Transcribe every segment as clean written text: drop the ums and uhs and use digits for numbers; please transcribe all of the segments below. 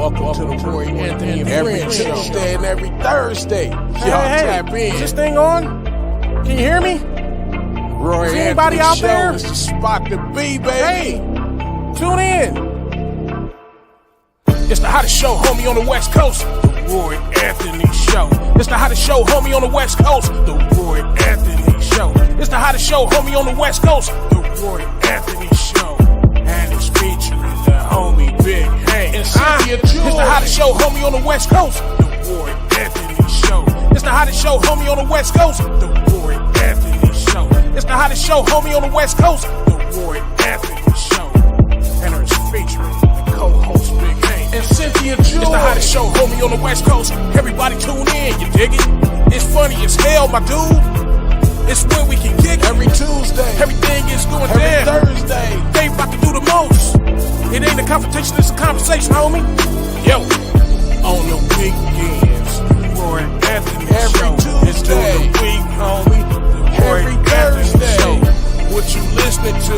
Welcome to the Roy Anthony and every Friends Show. Tuesday and every Thursday. Y'all Hey, tap in. is this thing on? Can you hear me? Roy is Anthony anybody out Show there? is the spot to be, baby. Hey, tune in. It's the hottest show, homie, on the West Coast. The Roy Anthony Show. It's the hottest show, homie, on the West Coast. The Roy Anthony Show. It's the hottest show, homie, on the West Coast. The Roy Anthony Show. And it's featuring the homie Big Hank And Cynthia. It's the hottest show, homie, on the West Coast. The Roy Anthony Show. It's the hottest show, homie, on the West Coast. The Roy Anthony Show. It's the hottest show, homie, on the West Coast. The Roy Anthony Show. And it's featuring the co-host Big Hank and Cynthia. It's the hottest show, homie, on the West Coast. Everybody tune in, you dig it? It's funny as hell, my dude. It's when we can kick it. Every Tuesday. Everything is going every down. Thursday. They about to do the most. It ain't a confrontation, it's a conversation, homie. Yo, on the weekends, Roy Anthony Every Show. It's Tuesday. during the week, homie. The Roy Every Anthony Thursday. Show. What you listening to?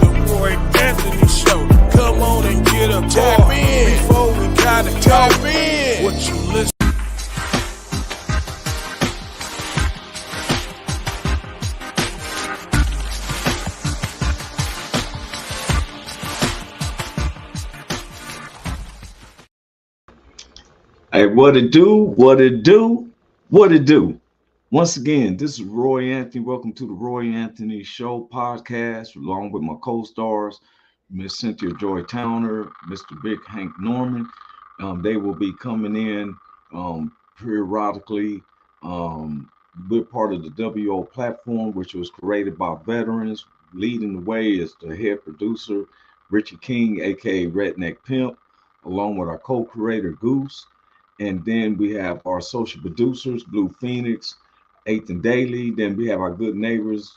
The Roy Anthony Show. Come on and get a Tap bar in. before we gotta Tap talk. in. What you listen? Hey, what it do? What it do? What it do? Once again, this is Roy Anthony. Welcome to the Roy Anthony Show podcast, along with my co-stars, Miss Cynthia Joy Towner, Mr. Big Hank Norman. They will be coming in periodically. We're part of the WO platform, which was created by veterans. Leading the way is the head producer, Richie King, aka Redneck Pimp, along with our co-creator, Goose. And then we have our social producers, Blue Phoenix, Eighth and Daily. Then we have our good neighbors,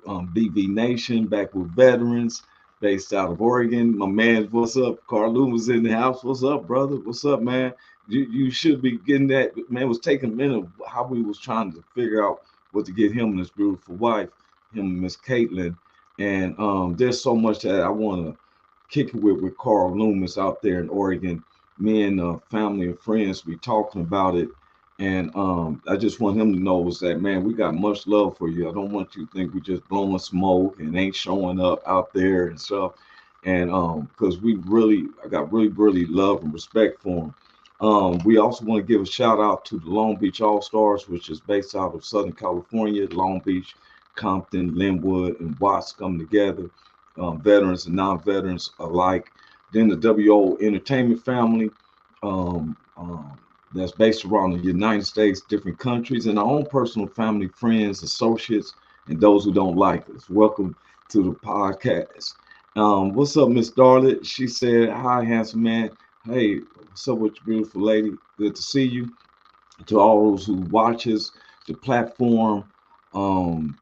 BV Nation, back with veterans, based out of Oregon. My man, what's up? Carl was in the house. What's up, brother? What's up, man? You should be getting that. Man, it was taking a minute how we was trying to figure out what to get him and his beautiful wife, him and Miss Caitlin. And there's so much that I want to kick it with Carl Loomis out there in Oregon. Me and family and friends be talking about it, and I just want him to know is that, man, we got much love for you. I don't want you to think we just blowing smoke and ain't showing up out there and stuff, and because I got really love and respect for him. We also want to give a shout out to the Long Beach All-Stars, which is based out of Southern California. Long Beach, Compton, Linwood, and Watts come together, veterans and non-veterans alike. Then the WO Entertainment family, that's based around the United States, different countries, and our own personal family, friends, associates, and those who don't like us. Welcome to the podcast. What's up, Miss Darlett? She said, hi, handsome man. Hey, what's up with you, beautiful lady? Good to see you. To all those who watch us, the platform,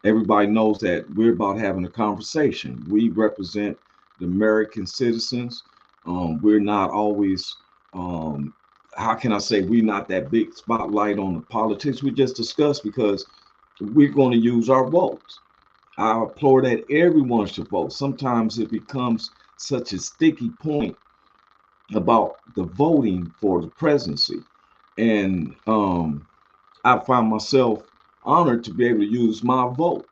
everybody knows that we're about having a conversation. We represent the American citizens. We're not always, how can I say, we're not that big spotlight on the politics. We just discuss because we're going to use our votes. I implore that everyone should vote. Sometimes it becomes such a sticky point about the voting for the presidency. And I find myself honored to be able to use my vote.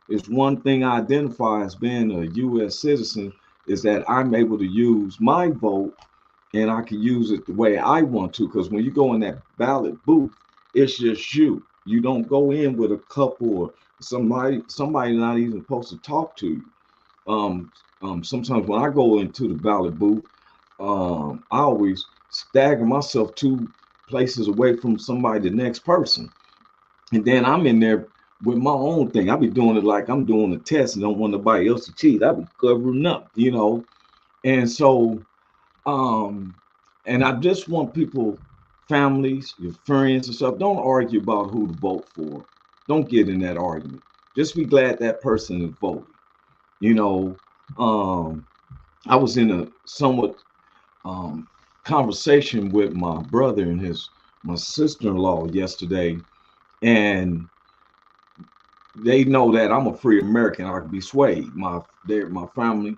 It's one thing I identify as being a U.S. citizen, is that I'm able to use my vote and I can use it the way I want to. Because when you go in that ballot booth, it's just you. You don't go in with a couple or somebody not even supposed to talk to you. Sometimes when I go into the ballot booth, I always stagger myself 2 places away from somebody, the next person. And then I'm in there with my own thing. I be doing it like I'm doing a test and don't want nobody else to cheat. I be covering up, And so, and I just want people, families, your friends and stuff, don't argue about who to vote for. Don't get in that argument. Just be glad that person is voting. I was in a somewhat conversation with my brother and my sister-in-law yesterday, and they know that I'm a free American. I can be swayed. My family,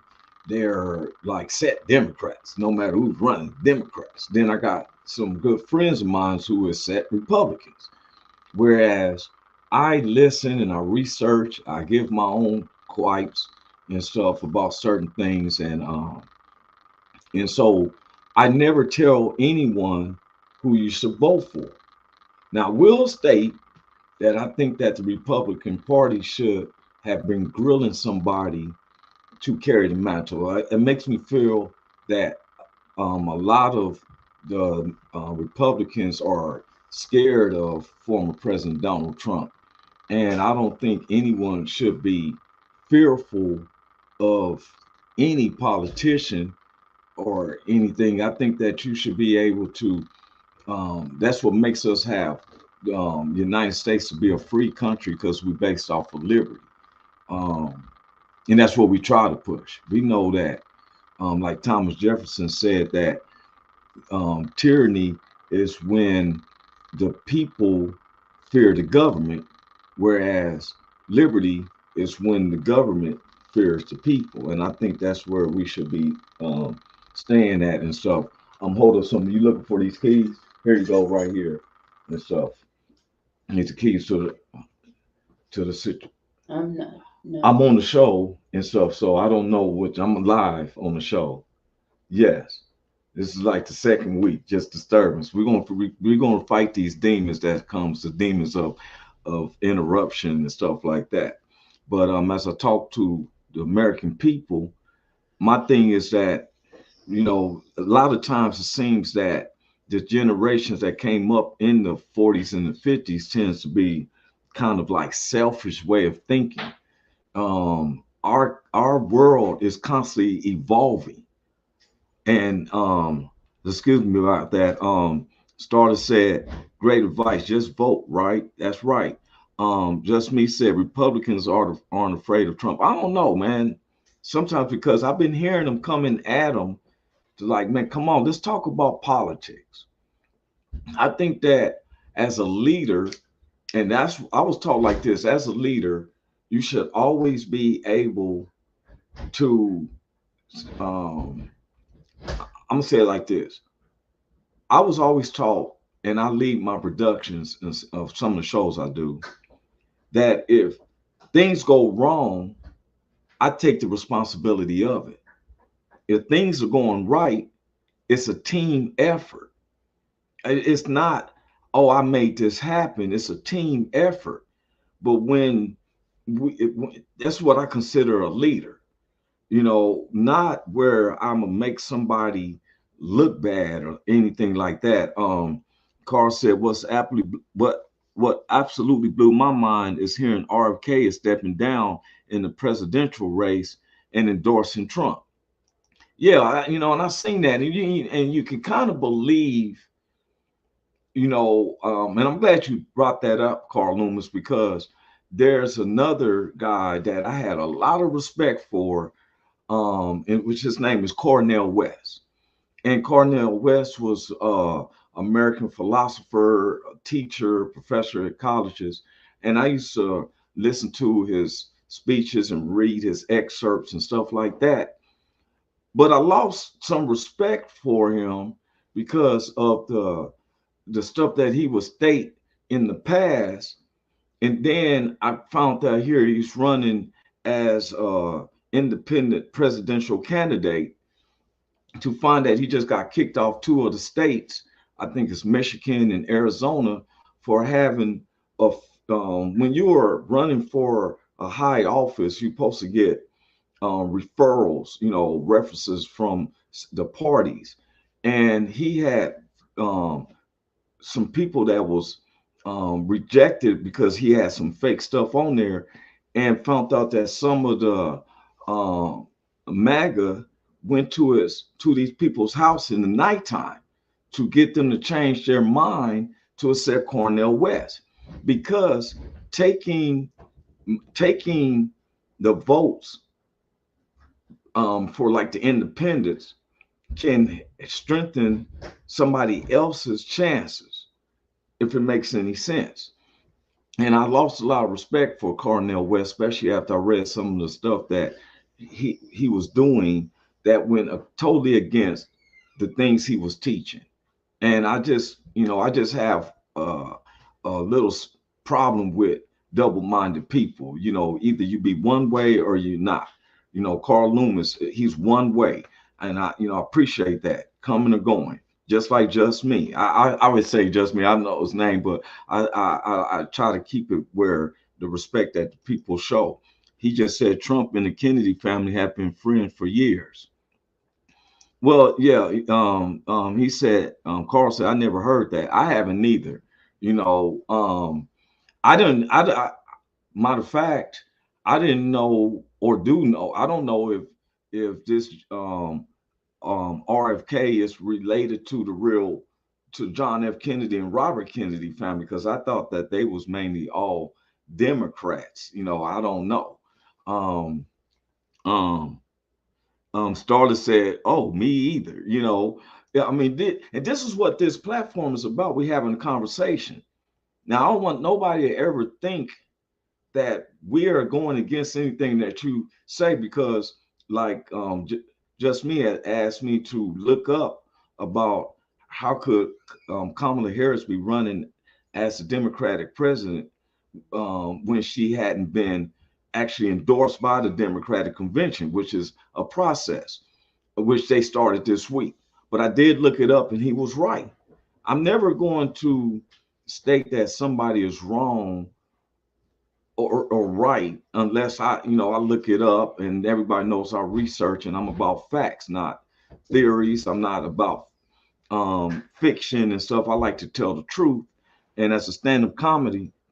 they're like set Democrats, no matter who's running, Democrats. Then I got some good friends of mine who are set Republicans. Whereas I listen and I research, I give my own gripes and stuff about certain things, and so I never tell anyone who you should vote for. Now, I will state that I think that the Republican Party should have been grilling somebody to carry the mantle. It makes me feel that a lot of the Republicans are scared of former President Donald Trump. And I don't think anyone should be fearful of any politician or anything. I think that you should be able to, that's what makes us have United States to be a free country, because we're based off of liberty. Um, and that's what we try to push. We know that, like Thomas Jefferson said, that tyranny is when the people fear the government, whereas liberty is when the government fears the people. And I think that's where we should be staying at and stuff. I'm holding something. You looking for these keys? Here you go, right here and stuff. These the keys to the situation. I'm not. No. I'm on the show and stuff, so I don't know which. I'm live on the show. Yes, this is like the second week, just disturbance. We're gonna fight these demons that comes, the demons of interruption and stuff like that. But as I talk to the American people, my thing is that, a lot of times it seems that the generations that came up in the 40s and the 50s tends to be kind of like selfish way of thinking. Our world is constantly evolving, and excuse me about that. Starter said, great advice, just vote. Right, that's right. Just me said Republicans aren't afraid of Trump. I don't know, man. Sometimes, because I've been hearing them coming at them to, like, man, come on, let's talk about politics. I think that as a leader, and I was taught like this, as a leader, you should always be able to, I'm gonna say it like this. I was always taught, and I lead my productions of some of the shows I do, that if things go wrong, I take the responsibility of it. If things are going right, it's a team effort. It's not, oh, I made this happen. It's a team effort. But that's what I consider a leader. Not where I'm gonna make somebody look bad or anything like that. Carl said, what absolutely blew my mind is hearing RFK is stepping down in the presidential race and endorsing Trump. Yeah, and I've seen that, and you can kind of believe, and I'm glad you brought that up, Carl Loomis, because there's another guy that I had a lot of respect for, in which his name is Cornel West. And Cornel West was American philosopher, teacher, professor at colleges. And I used to listen to his speeches and read his excerpts and stuff like that. But I lost some respect for him because of the stuff that he would state in the past. And then I found out here he's running as independent presidential candidate, to find that he just got kicked off two of the states. I think it's Michigan and Arizona, for having when you are running for a high office, you're supposed to get referrals, references from the parties. And he had some people that was rejected because he had some fake stuff on there, and found out that some of the MAGA went to these people's house in the nighttime to get them to change their mind to accept Cornel West, because taking the votes for like the independents can strengthen somebody else's chances, if it makes any sense. And I lost a lot of respect for Cornel West, especially after I read some of the stuff that he was doing that went totally against the things he was teaching. And I just have a little problem with double-minded people. Either you be one way or you're not. Carl Loomis, he's one way, and I appreciate that coming or going, just like Just Me. I would say Just Me. I know his name, but I try to keep it where the respect that the people show. He just said Trump and the Kennedy family have been friends for years. Well, yeah, he said, Carl said, I never heard that. I haven't either. You know, I didn't, matter of fact, I didn't know or do know. I don't know if this RFK is related to to John F. Kennedy and Robert Kennedy family, because I thought that they was mainly all Democrats. I don't know. Um, um, Starla said, "Oh, me either." Yeah, I mean, and this is what this platform is about. We having a conversation. Now, I don't want nobody to ever think that we are going against anything that you say, because, like, just me had asked me to look up about how could Kamala Harris be running as a Democratic president when she hadn't been actually endorsed by the Democratic Convention, which is a process which they started this week. But I did look it up, and he was right. I'm never going to state that somebody is wrong or right unless I look it up, and everybody knows I research, and I'm about facts, not theories. I'm not about fiction and stuff. I like to tell the truth. And as a stand-up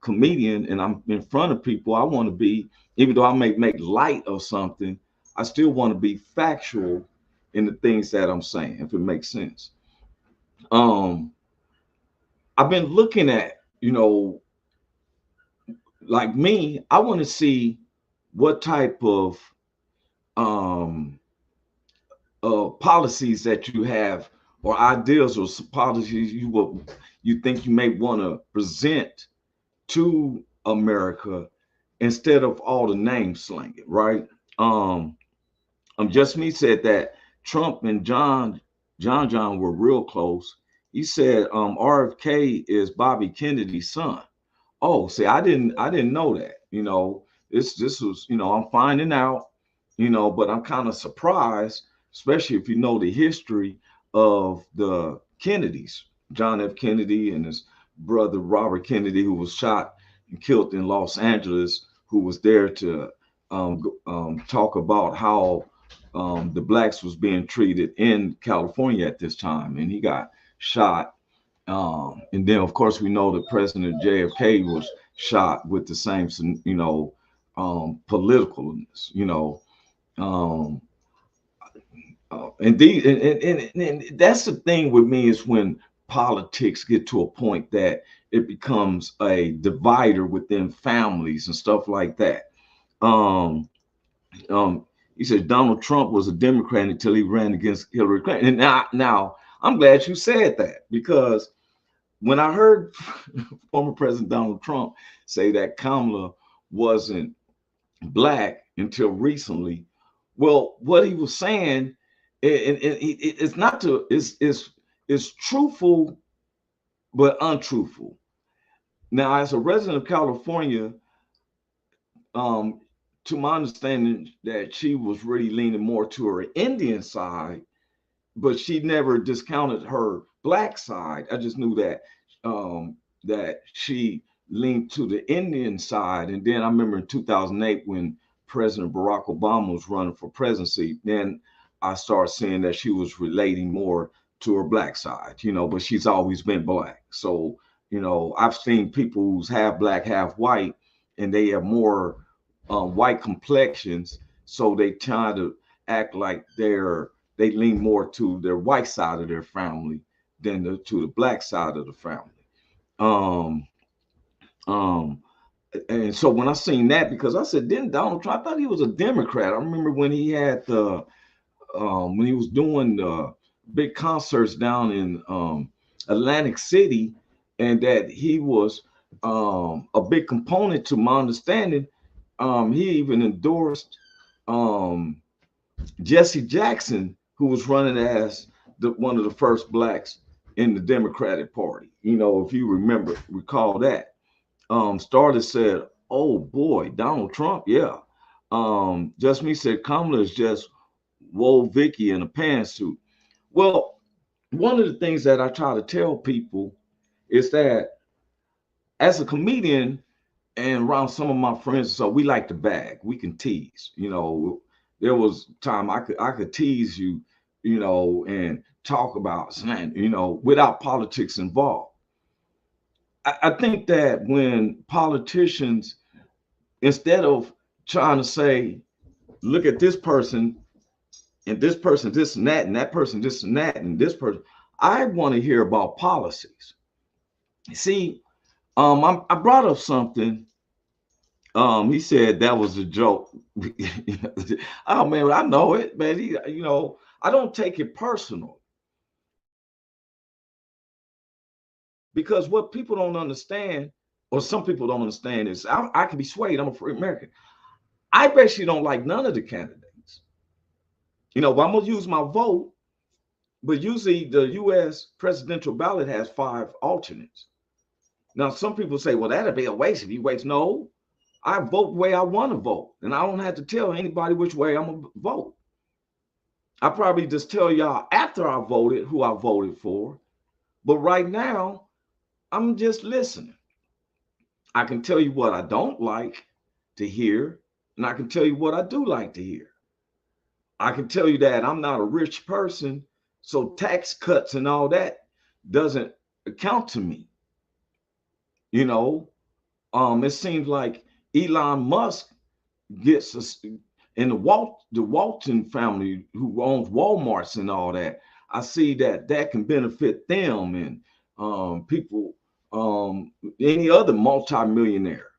comedian, and I'm in front of people, I want to be, even though I may make light of something, I still want to be factual in the things that I'm saying, if it makes sense. Um, I've been looking at, like me, I want to see what type of um policies that you have, or ideas, or policies you think you may want to present to America, instead of all the name slinging, right? Just Me said that Trump and John were real close. He said RFK is Bobby Kennedy's son. Oh, see, I didn't know that. This was, I'm finding out, but I'm kind of surprised, especially if you know the history of the Kennedys, John F. Kennedy and his brother Robert Kennedy, who was shot and killed in Los Angeles, who was there to talk about how the blacks was being treated in California at this time, and he got shot. And then, of course, we know that President JFK was shot with the same, politicalness, um, and, and that's the thing with me, is when politics get to a point that it becomes a divider within families and stuff like that. Um, he said Donald Trump was a Democrat until he ran against Hillary Clinton. And now I'm glad you said that, because when I heard former President Donald Trump say that Kamala wasn't black until recently, well, what he was saying, it's not to, it's truthful but untruthful. Now, as a resident of California, um, to my understanding, that she was really leaning more to her Indian side, but she never discounted her black side. I just knew that she leaned to the Indian side. And then I remember in 2008, when President Barack Obama was running for presidency, then I started seeing that she was relating more to her black side, but she's always been black. So, I've seen people who's half black, half white, and they have more white complexions. So they try to act like they lean more to their white side of their family than to the black side of the family. Um, um, and so when I seen that, because I said, didn't Donald Trump, I thought he was a Democrat. I remember when he had when he was doing the big concerts down in Atlantic City, and that he was a big component, to my understanding. He even endorsed um, Jesse Jackson, who was running as one of the first blacks in the Democratic Party, if you recall that, started said, "Oh boy, Donald Trump, yeah." Just me said Kamala is just whoa Vicky in a pantsuit. Well, one of the things that I try to tell people is that as a comedian and around some of my friends, so we like to bag, we can tease. There was time I could tease you, and talk about slang, without politics involved. I think that when politicians, instead of trying to say, look at this person and this person, this and that person, this and that, and this person, I want to hear about policies. See, I brought up something. He said that was a joke. Oh man, I know it, man. I don't take it personal because what people don't understand, or some people don't understand, is I can be swayed. I'm a free American. I bet you don't like none of the candidates. But I'm gonna use my vote. But usually the U.S. presidential ballot has 5 alternates. Now some people say, well, that'd be a waste if you waste. No, I vote the way I want to vote, and I don't have to tell anybody which way I'm gonna vote. I probably just tell y'all after I voted who I voted for, but right now I'm just listening. I can tell you what I don't like to hear, and I can tell you what I do like to hear. I can tell you that I'm not a rich person, so tax cuts and all that doesn't account to me. It seems like Elon Musk gets us, and the Walton family who owns Walmarts and all that. I see that can benefit them and people, any other multimillionaire.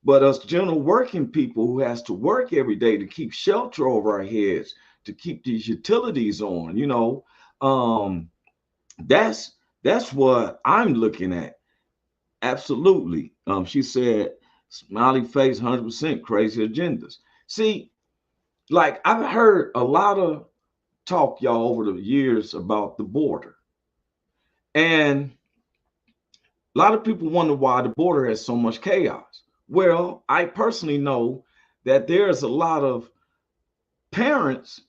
But us general working people who has to work every day to keep shelter over our heads, to keep these utilities on, that's what I'm looking at. Absolutely. She said, smiley face, 100% crazy agendas. See, like I've heard a lot of talk, y'all, over the years about the border. And a lot of people wonder why the border has so much chaos. Well, I personally know that there's a lot of parents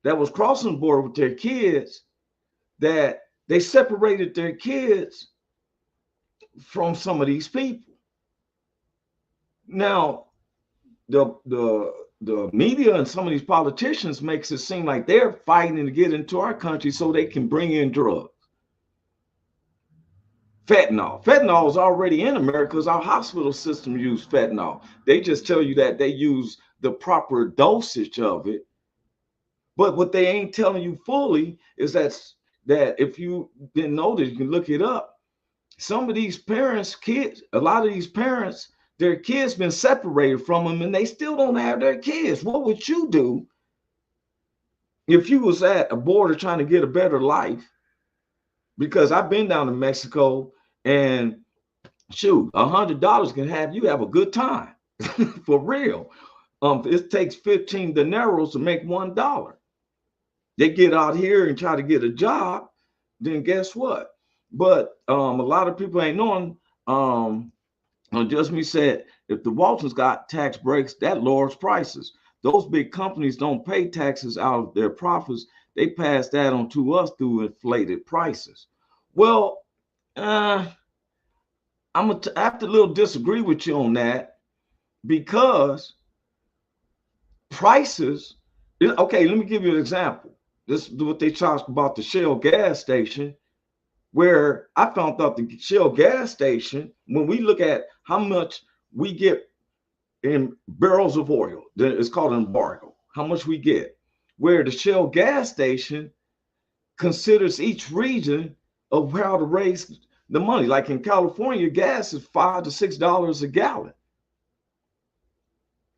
that was crossing the border with their kids that they separated their kids from some of these people. Now, the media and some of these politicians makes it seem like they're fighting to get into our country so they can bring in drugs. Fentanyl is already in America because our hospital system use fentanyl. They just tell you that they use the proper dosage of it. But what they ain't telling you fully is that if you didn't know this, you can look it up. Some of these parents, kids, a lot of these parents, their kids been separated from them and they still don't have their kids. What would you do if you was at a border trying to get a better life? Because I've been down to Mexico and shoot, $100 can have you have a good time for real. It takes 15 dineros to make $1. They get out here and try to get a job, then guess what? But a lot of people ain't knowing. Just me said, if the Waltons got tax breaks, that lowers prices. Those big companies don't pay taxes out of their profits. They pass that on to us through inflated prices. Well, I'm gonna have to little disagree with you on that because prices. Okay, let me give you an example. This is what they talk about the Shell gas station, where I found out the Shell gas station, when we look at how much we get in barrels of oil, it's called an embargo, how much we get, where the Shell gas station considers each region of how to raise the money. Like in California, gas is $5 to $6 a gallon.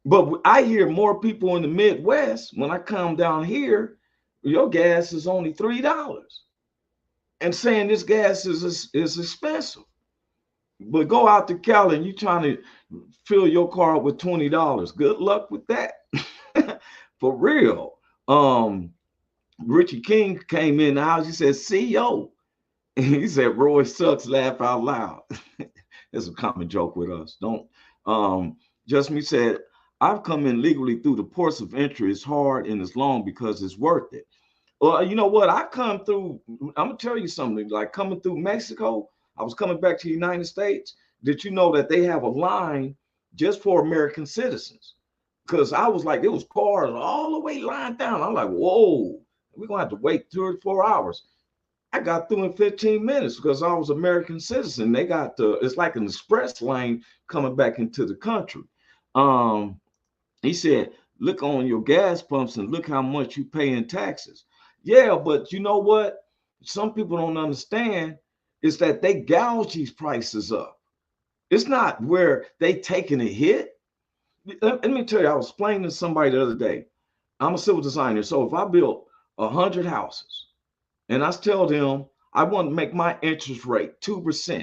But I hear more people in the Midwest, when I come down here, your gas is only $3. And saying this gas is expensive. But go out to Cali and you're trying to fill your car up with $20. Good luck with that. For real. Um, Richie King came in the house. He said, CEO. And he said, Roy sucks, laugh out loud. It's a common joke with us. Don't. Just me said, I've come in legally through the ports of entry. It's hard and it's long because it's worth it. Well, you know what? I come through. I'm gonna tell you something. Like coming through Mexico, I was coming back to the United States. Did you know that they have a line just for American citizens? Because I was like, it was cars all the way lined down. I'm like, whoa, we're gonna have to wait 3 or 4 hours. I got through in 15 minutes because I was American citizen. They got it's like an express lane coming back into the country. Um, he said, look on your gas pumps and look how much you pay in taxes. Yeah, but you know what? Some people don't understand is that they gouge these prices up. It's not where they taking a hit. Let me tell you, I was explaining to somebody the other day. I'm a civil designer. So if I built 100 houses and I tell them I want to make my interest rate 2%.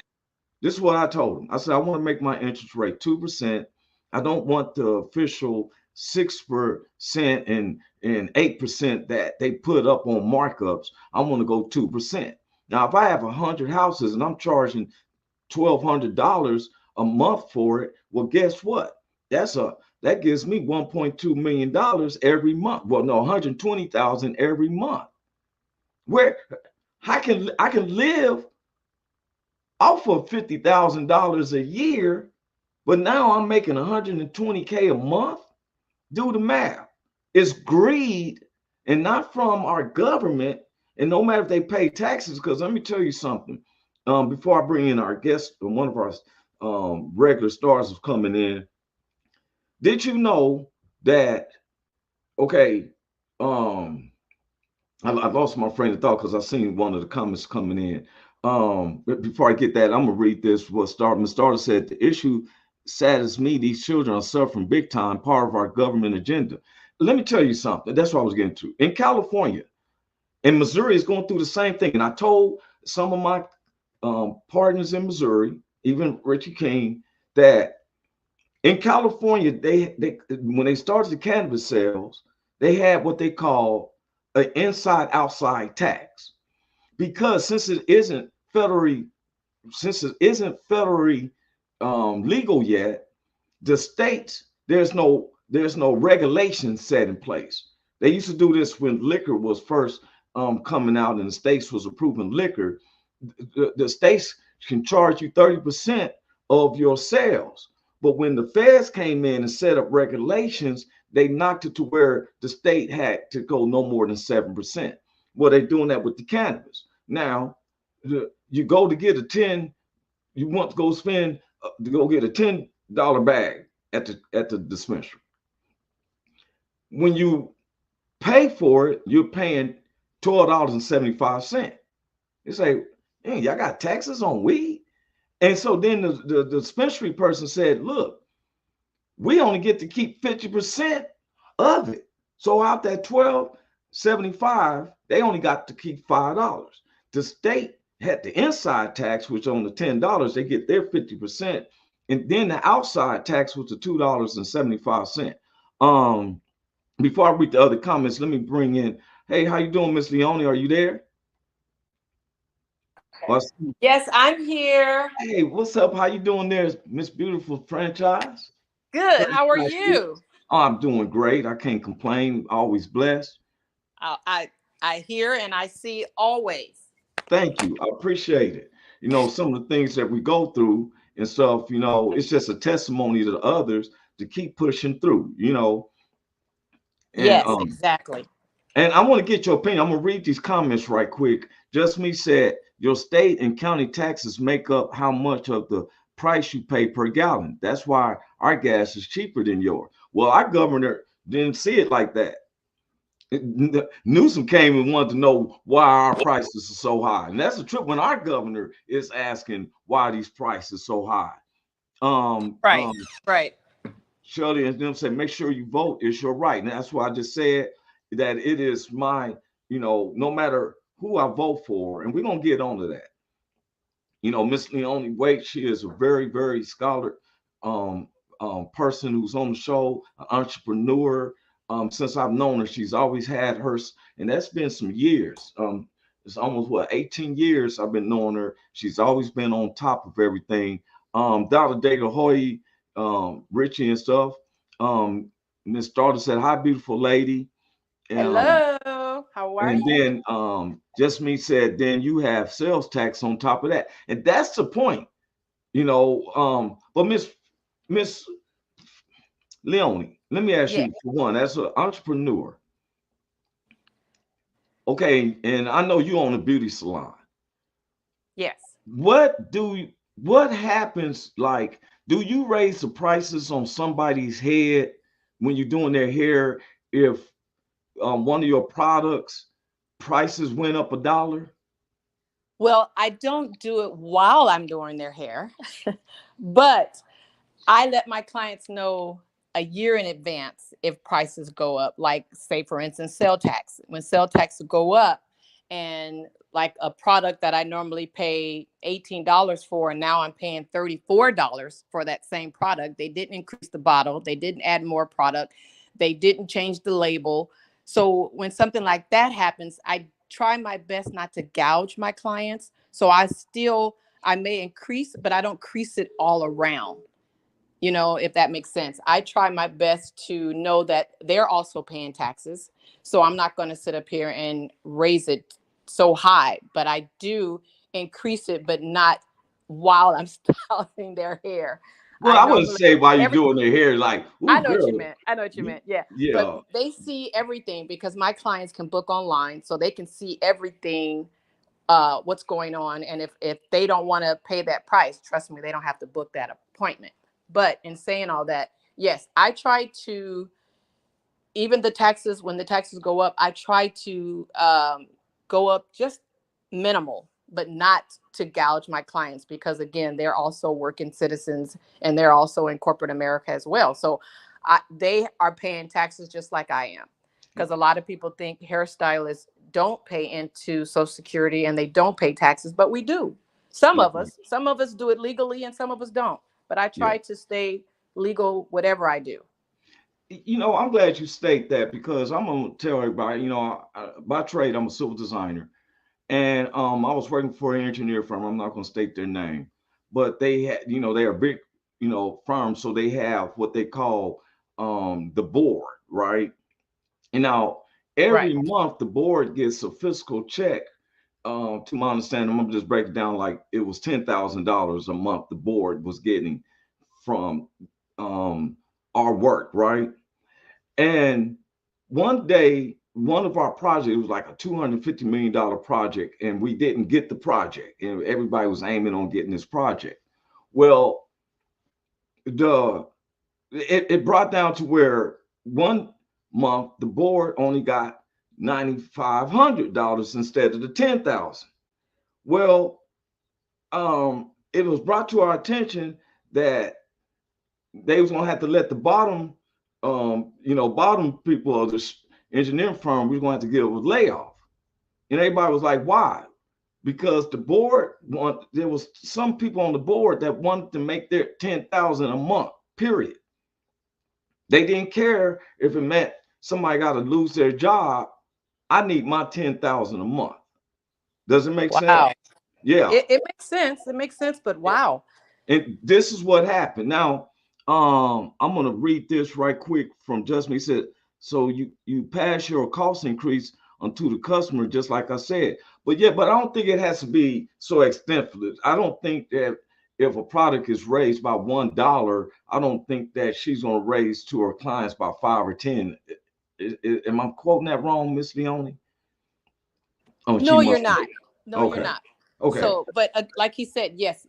This is what I told them. I said, I want to make my interest rate 2%. I don't want the official 6% and 8% that they put up on markups. I want to go 2%. Now, if I have 100 houses and I'm charging $1,200 a month for it, well, guess what? That gives me $1.2 million every month. Well, no, 120,000 every month. Where I can live off of $50,000 a year, but now I'm making 120K a month. Do the math. It's greed and not from our government. And no matter if they pay taxes, because let me tell you something. Before I bring in our guest, one of our regular stars is coming in. Did you know that? Okay, um, I lost my train of thought because I seen one of the comments coming in. But before I get that, I'm gonna read this. What Miss Starter said: the issue saddens me. These children are suffering big time. Part of our government agenda. Let me tell you something. That's what I was getting to. In California and Missouri is going through the same thing. And I told some of my partners in Missouri, even Richie King, that in California, they when they started the cannabis sales, they had what they call an inside outside tax because since it isn't federally legal yet, the states there's no regulation set in place. They used to do this when liquor was first coming out and the states was approving liquor. The states can charge you 30% of your sales. But when the feds came in and set up regulations, they knocked it to where the state had to go no more than 7%. Well, they're doing that with the cannabis. Now, you go to get a 10, you want to go spend to go get a $10 bag at the dispensary. When you pay for it, you're paying $12.75. They say, hey, y'all got taxes on weed? And so then the dispensary person said, look, we only get to keep 50% of it. So out that 12.75, they only got to keep $5. The state had the inside tax, which on the $10, they get their 50%. And then the outside tax was the $2.75. Before I read the other comments, let me bring in, hey, how you doing, Miss Leone? Are you there? Yes, I'm here. Hey, what's up? How you doing there, Miss Beautiful Franchise? Good. How are Franchise. you? Oh, I'm doing great. I can't complain. Always blessed. I hear and I see always. Thank you. I appreciate it. Some of the things that we go through and stuff, it's just a testimony to others to keep pushing through. And Yes, exactly. and I want to get your opinion. I'm gonna read these comments right quick. Just me said, your state and county taxes make up how much of the price you pay per gallon. That's why our gas is cheaper than yours. Well, our governor didn't see it like that. Newsom came and wanted to know why our prices are so high. And that's the trip when our governor is asking why these prices so high. Right. Right. Shirley and them say, make sure you vote. It's your right. And that's why I just said that it is my, no matter who I vote for, and we're gonna get onto that. Miss Leone Wait, she is a very, very scholar person who's on the show, an entrepreneur. Since I've known her, she's always had hers, and that's been some years. It's almost what 18 years I've been knowing her. She's always been on top of everything. Dr. De La Hoya, Richie and stuff. Miss Daughter said, "Hi, beautiful lady." Hello. How are And you? then just me said, then you have sales tax on top of that. And that's the point, you know. But Miss Leonie, let me ask Yeah. you for one, as an entrepreneur, okay, and I know you own a beauty salon. Yes. What happens, like, do you raise the prices on somebody's head when you're doing their hair if one of your products prices went up $1? Well, I don't do it while I'm doing their hair, but I let my clients know a year in advance if prices go up. Like, say, for instance, sale tax. When sale tax go up, and like a product that I normally pay $18 for, and now I'm paying $34 for that same product. They didn't increase the bottle, they didn't add more product, they didn't change the label. So when something like that happens, I try my best not to gouge my clients. So I may increase, but I don't increase it all around, if that makes sense. I try my best to know that they're also paying taxes. So I'm not going to sit up here and raise it so high, but I do increase it, but not while I'm styling their hair. Well, I I wouldn't normally, say while you're every, doing their hair, like, I ooh, know what you girl, meant. I know what you meant. Yeah. But yeah, they see everything because my clients can book online. So they can see everything, what's going on. And if they don't want to pay that price, trust me, they don't have to book that appointment. But in saying all that, yes, I try to, even the taxes, when the taxes go up, I try to go up just minimal, but not to gouge my clients because, again, they're also working citizens and they're also in corporate America as well. So they are paying taxes just like I am. Because a lot of people think hairstylists don't pay into Social Security and they don't pay taxes, but we do. okay, Some of us do it legally and some of us don't. But I yeah. try to stay legal, whatever I do. I'm glad you state that because I'm gonna tell everybody, by trade, I'm a civil designer, and I was working for an engineer firm. I'm not gonna state their name, but they had, they are big, firms, so they have what they call the board, right? And now Right. every month the board gets a fiscal check. To my understanding, I'm gonna just break it down like it was $10,000 a month the board was getting from our work, right? And one day, one of our projects was like a $250 million project, and we didn't get the project, and everybody was aiming on getting this project. Well, the it brought down to where one month the board only got $9,500 instead of the 10,000. Well, it was brought to our attention that they was gonna have to let the bottom people of the engineering firm, we are going to have to give a layoff. And everybody was like, why? Because there was some people on the board that wanted to make their 10,000 a month, period. They didn't care if it meant somebody got to lose their job. I need my 10,000 a month. Does it make sense? Wow. Yeah. It makes sense. It makes sense, but wow. And this is what happened. Now, I'm gonna read this right quick from Justin. He said, "So you pass your cost increase onto the customer, just like I said." But I don't think it has to be so extensive. I don't think that if a product is raised by $1, I don't think that she's gonna raise to her clients by 5 or 10. Am I quoting that wrong, Miss Leone? Oh, she No, you're must be. not. No, you're Okay. not. Okay. So, but like he said, yes,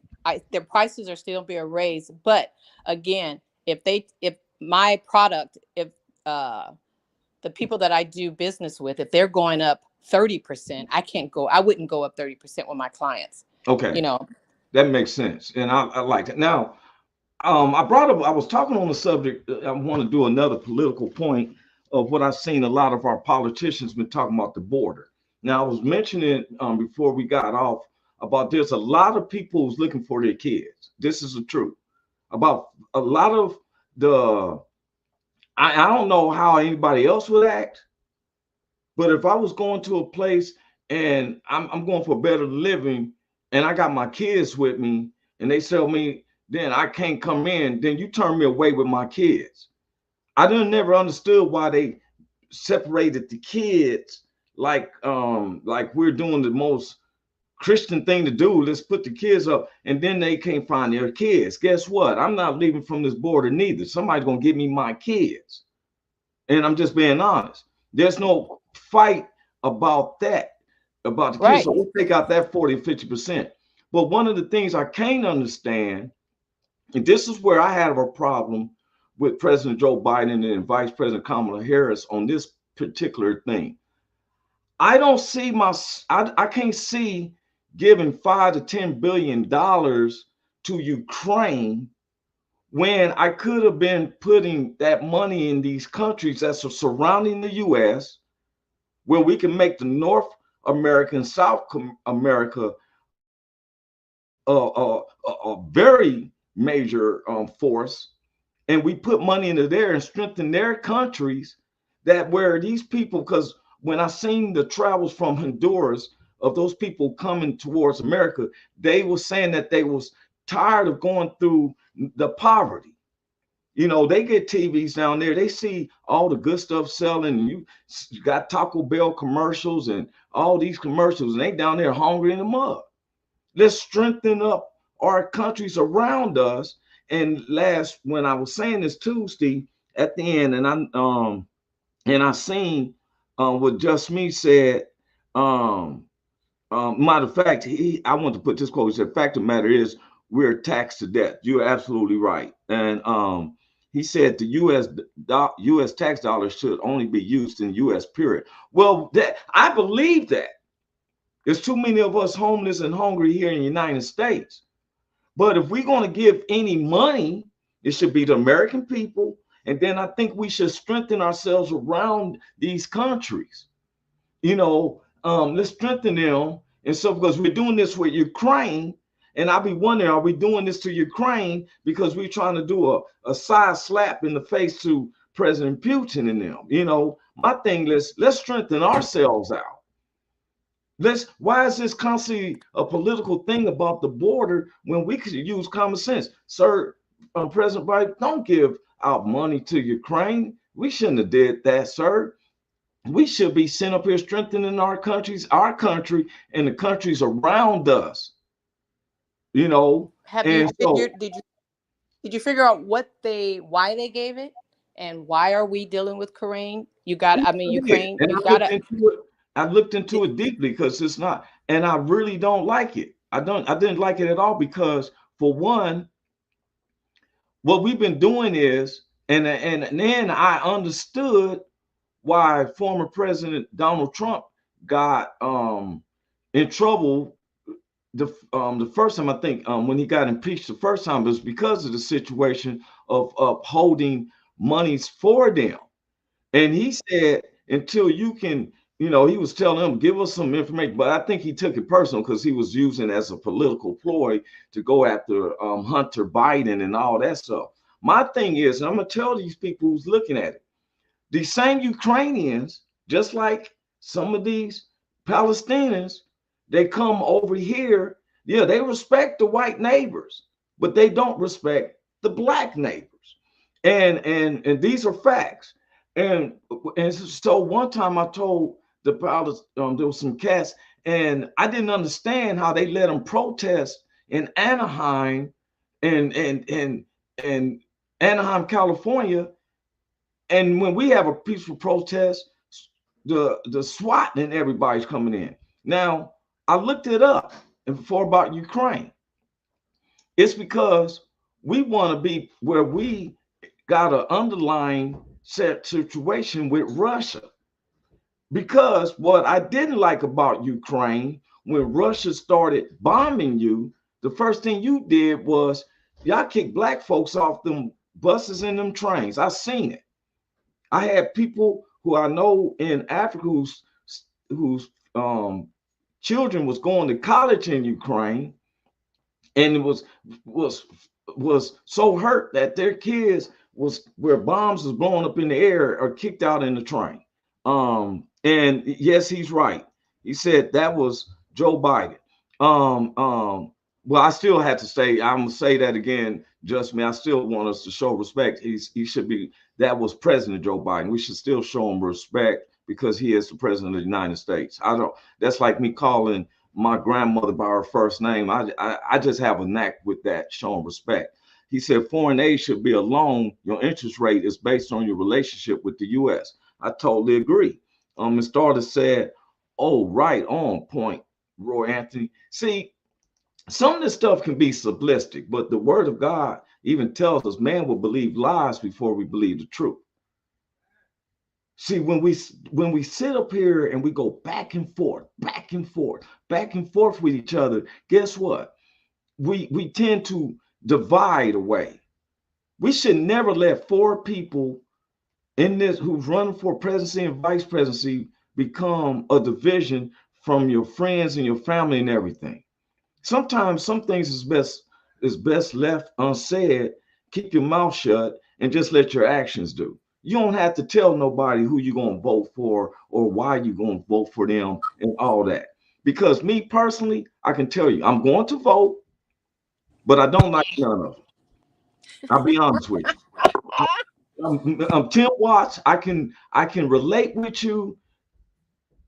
their prices are still being raised. But again, if my product, if uh, the people that I do business with, if they're going up 30%, I wouldn't go up 30% with my clients. You Okay. know, That makes sense, and I like it. Now, I was talking on the subject. I want to do another political point of what I've seen a lot of our politicians been talking about the border. Now, I was mentioning before we got off about there's a lot of people who's looking for their kids. This is the truth about a lot of the I don't know how anybody else would act, but if I was going to a place and I'm going for better living and I got my kids with me and they tell me then I can't come in, then you turn me away with my kids. I didn't never understood why they separated the kids like we're doing the most Christian thing to do. Let's put the kids up, and then they can't find their kids. Guess what? I'm not leaving from this border neither. Somebody's gonna give me my kids, and I'm just being honest. There's no fight about that, about the kids. Right. So we'll take out that 40 50%. But one of the things I can't understand, and this is where I have a problem with President Joe Biden and Vice President Kamala Harris on this particular thing. I don't see I can't see giving $5 to $10 billion to Ukraine when I could have been putting that money in these countries that are surrounding the US, where we can make the North America and South America a very major force, and we put money into there and strengthen their countries, that where these people, because when I seen the travels from Honduras of those people coming towards America, they were saying that they was tired of going through the poverty. You know, they get TVs down there, they see all the good stuff selling. You got Taco Bell commercials and all these commercials, and they down there hungry in the mud. Let's strengthen up our countries around us. And last, when I was saying this Tuesday at the end, and I seen what Just Me said. Matter of fact, I want to put this quote. He said, "Fact of the matter is, we're taxed to death." You're absolutely right. And he said the U.S. tax dollars should only be used in U.S. period. Well, that I believe that. There's too many of us homeless and hungry here in the United States. But if we're going to give any money, it should be the American people. And then I think we should strengthen ourselves around these countries. You know, let's strengthen them. And so, because we're doing this with Ukraine, and I'll be wondering, are we doing this to Ukraine because we're trying to do a side slap in the face to President Putin and them? You know, my thing is, let's strengthen ourselves out. Why is this constantly a political thing about the border when we could use common sense? Sir, President Biden, don't give out money to Ukraine. We shouldn't have did that, sir. We should be sent up here strengthening our country, and the countries around us. You know, Did you figure out why they gave it, and why are we dealing with Ukraine? Ukraine. I looked into it deeply because it's not, and I really don't like it. I didn't like it at all because, for one, what we've been doing is, and then I understood why former President Donald Trump got in trouble the first time. I think when he got impeached the first time, it was because of the situation of upholding monies for them. And he said, until you can, you know, he was telling them, give us some information. But I think he took it personal because he was using it as a political ploy to go after Hunter Biden and all that stuff. My thing is, and I'm going to tell these people who's looking at it, these same Ukrainians, just like some of these Palestinians, they come over here. Yeah, they respect the white neighbors, but they don't respect the black neighbors. And these are facts. And so one time I told the pilots, there was some cats, and I didn't understand how they let them protest in Anaheim and Anaheim, California. And when we have a peaceful protest, the SWAT and everybody's coming in. Now, I looked it up before about Ukraine. It's because we want to be where we got an underlying set situation with Russia. Because what I didn't like about Ukraine, when Russia started bombing you, the first thing you did was y'all kicked black folks off them buses and them trains. I seen it. I had people who I know in Africa whose children was going to college in Ukraine, and it was so hurt that their kids was where bombs was blown up in the air or kicked out in the train. And yes, he's right. He said that was Joe Biden. Um, um, well, I still had to say, I'm gonna say that again, just me. I still want us to show respect. He should be, that was President Joe Biden. We should still show him respect because he is the president of the United States. I don't, that's like me calling my grandmother by her first name. I just have a knack with that, showing respect. He said foreign aid should be a loan. Your interest rate is based on your relationship with the U.S. I totally agree. Ms. Starter said, "Oh, right on point, Roy Anthony." See, some of this stuff can be simplistic, but the Word of God even tells us man will believe lies before we believe the truth. See, when we sit up here and we go back and forth, back and forth, back and forth with each other, guess what? We tend to divide away. We should never let four people in this who's running for presidency and vice presidency become a division from your friends and your family and everything. Sometimes some things is best left unsaid. Keep your mouth shut and just let your actions do. You don't have to tell nobody who you're going to vote for or why you're going to vote for them and all that. Because me personally, I can tell you, I'm going to vote, but I don't like none of them. I'll be honest with you. I'm 10 watts. I can relate with you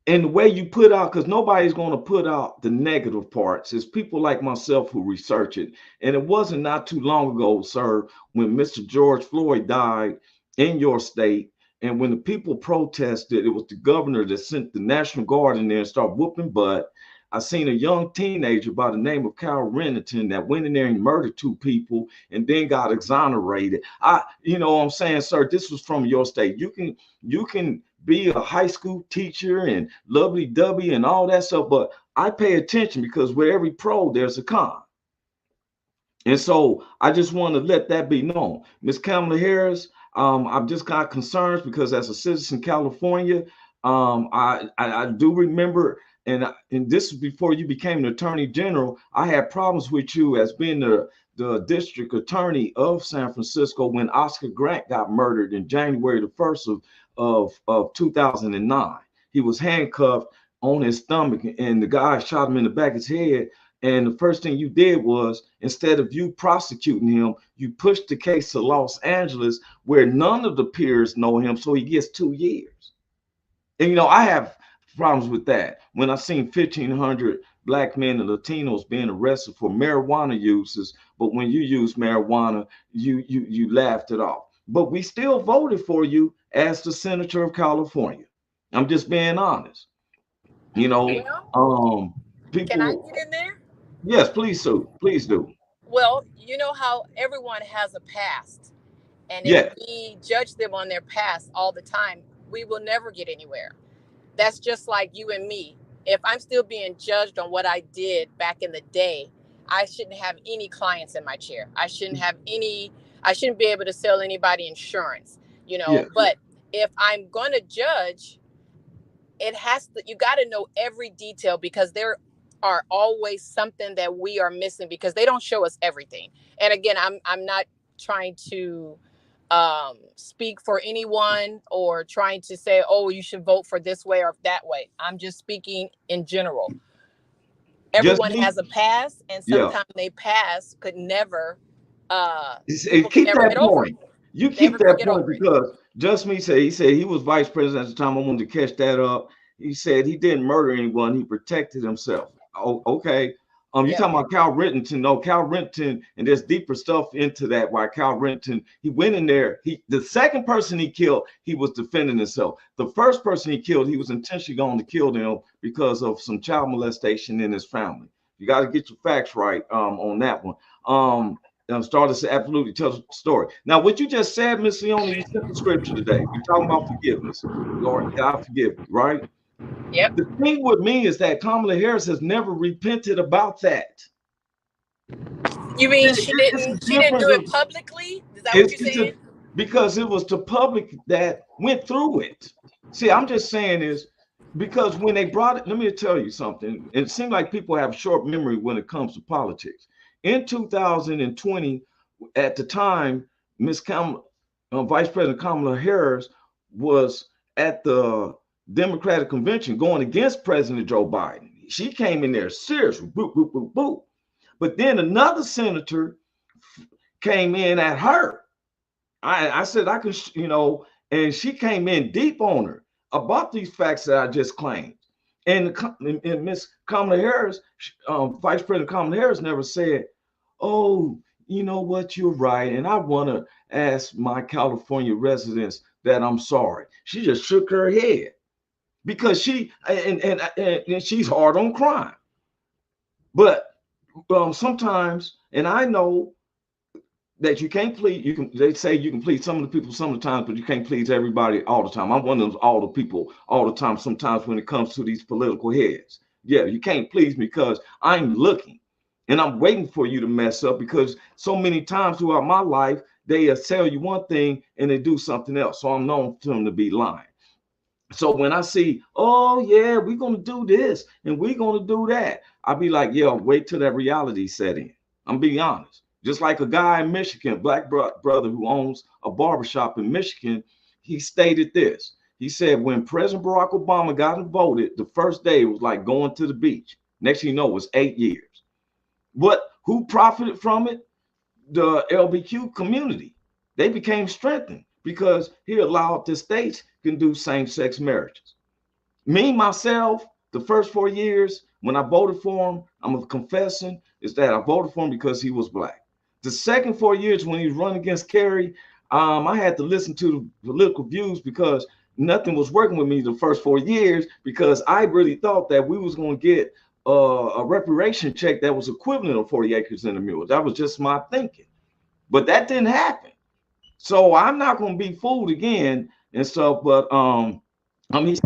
and the way you put out, because nobody's going to put out the negative parts. It's people like myself who research it. And it wasn't not too long ago, sir, when Mr. George Floyd died in your state. And when the people protested, it was the governor that sent the National Guard in there and started whooping butt. I seen a young teenager by the name of Kyle Remington that went in there and murdered two people and then got exonerated. You know what I'm saying, sir? This was from your state. You can be a high school teacher and lovely dovey and all that stuff, but I pay attention because with every pro, there's a con. And so I just want to let that be known. Miss Kamala Harris, I've just got concerns because as a citizen in California, I do remember, and this is before you became an attorney general, I had problems with you as being the district attorney of San Francisco when Oscar Grant got murdered in January the 1st of 2009. He was handcuffed on his stomach and the guy shot him in the back of his head. And the first thing you did was, instead of you prosecuting him, you pushed the case to Los Angeles where none of the peers know him. So he gets 2 years. And, you know, I have problems with that. When I seen 1,500 Black men and Latinos being arrested for marijuana uses, but when you use marijuana, you laughed it off. But we still voted for you as the senator of California. I'm just being honest. You know, Can I people. get in there? Yes, please, so please do. Well, you know how everyone has a past. And if Yeah, we judge them on their past all the time, we will never get anywhere. That's just like you and me. If I'm still being judged on what I did back in the day, I shouldn't have any clients in my chair. I shouldn't be able to sell anybody insurance, yeah. But if I'm going to judge, you got to know every detail because there are always something that we are missing because they don't show us everything. And again, I'm not trying to speak for anyone or trying to say, oh, you should vote for this way or that way. I'm just speaking in general. Just Everyone me. has a past, and Yeah. sometimes they past could never people can Keep never that get over it. point. You Never keep can that get point over it. because just me said he was vice president at the time. I wanted to catch that up. He said he didn't murder anyone. He protected himself. Oh, okay. You Yep. talking about Cal Renton? No, Cal Renton, and there's deeper stuff into that. Why Cal Renton? He went in there. The second person he killed, he was defending himself. The first person he killed, he was intentionally going to kill them because of some child molestation in his family. You got to get your facts right on that one. Started to absolutely tell the story. Now, what you just said, Miss Leona, you sent the scripture today. We're talking about forgiveness. Lord, God forgive you, right? Yep. The thing with me is that Kamala Harris has never repented about that. You See, mean it's a she didn't difference do of it publicly? Is that what you're it's saying? a because it was the public that went through it. See, I'm just saying is because when they brought it, let me tell you something. It seems like people have short memory when it comes to politics. In 2020, at the time, Miss Kamala Vice President Kamala Harris was at the Democratic convention going against President Joe Biden. She came in there serious, boop, boop, boop, boop. But then another senator came in at her. I said I could, and she came in deep on her about these facts that I just claimed. And Miss Kamala Harris, Vice President Kamala Harris, never said, "Oh, you know what? You're right, and I want to ask my California residents that I'm sorry." She just shook her head because and she's hard on crime. But sometimes, and I know that you can't please. You can. They say you can please some of the people some of the times, but you can't please everybody all the time. I'm one of those all the people all the time. Sometimes when it comes to these political heads, yeah, you can't please me because I'm looking and I'm waiting for you to mess up because so many times throughout my life they tell you one thing and they do something else. So I'm known to them to be lying. So when I see, oh yeah, we're gonna do this and we're gonna do that, I'll be like, yeah, wait till that reality set in. I'm being honest. Just like a guy in Michigan, brother who owns a barbershop in Michigan, he stated this. He said when President Barack Obama got voted, the first day it was like going to the beach. Next thing you know, it was 8 years. What? Who profited from it? The LBQ community. They became strengthened because he allowed the states can do same-sex marriages. Me, myself, the first 4 years when I voted for him, I'm confessing, is that I voted for him because he was black. The second 4 years when he was running against Kerry, I had to listen to the political views because nothing was working with me the first 4 years because I really thought that we was going to get a reparation check that was equivalent of 40 acres and a mule. That was just my thinking. But that didn't happen. So I'm not going to be fooled again and stuff. But I mean,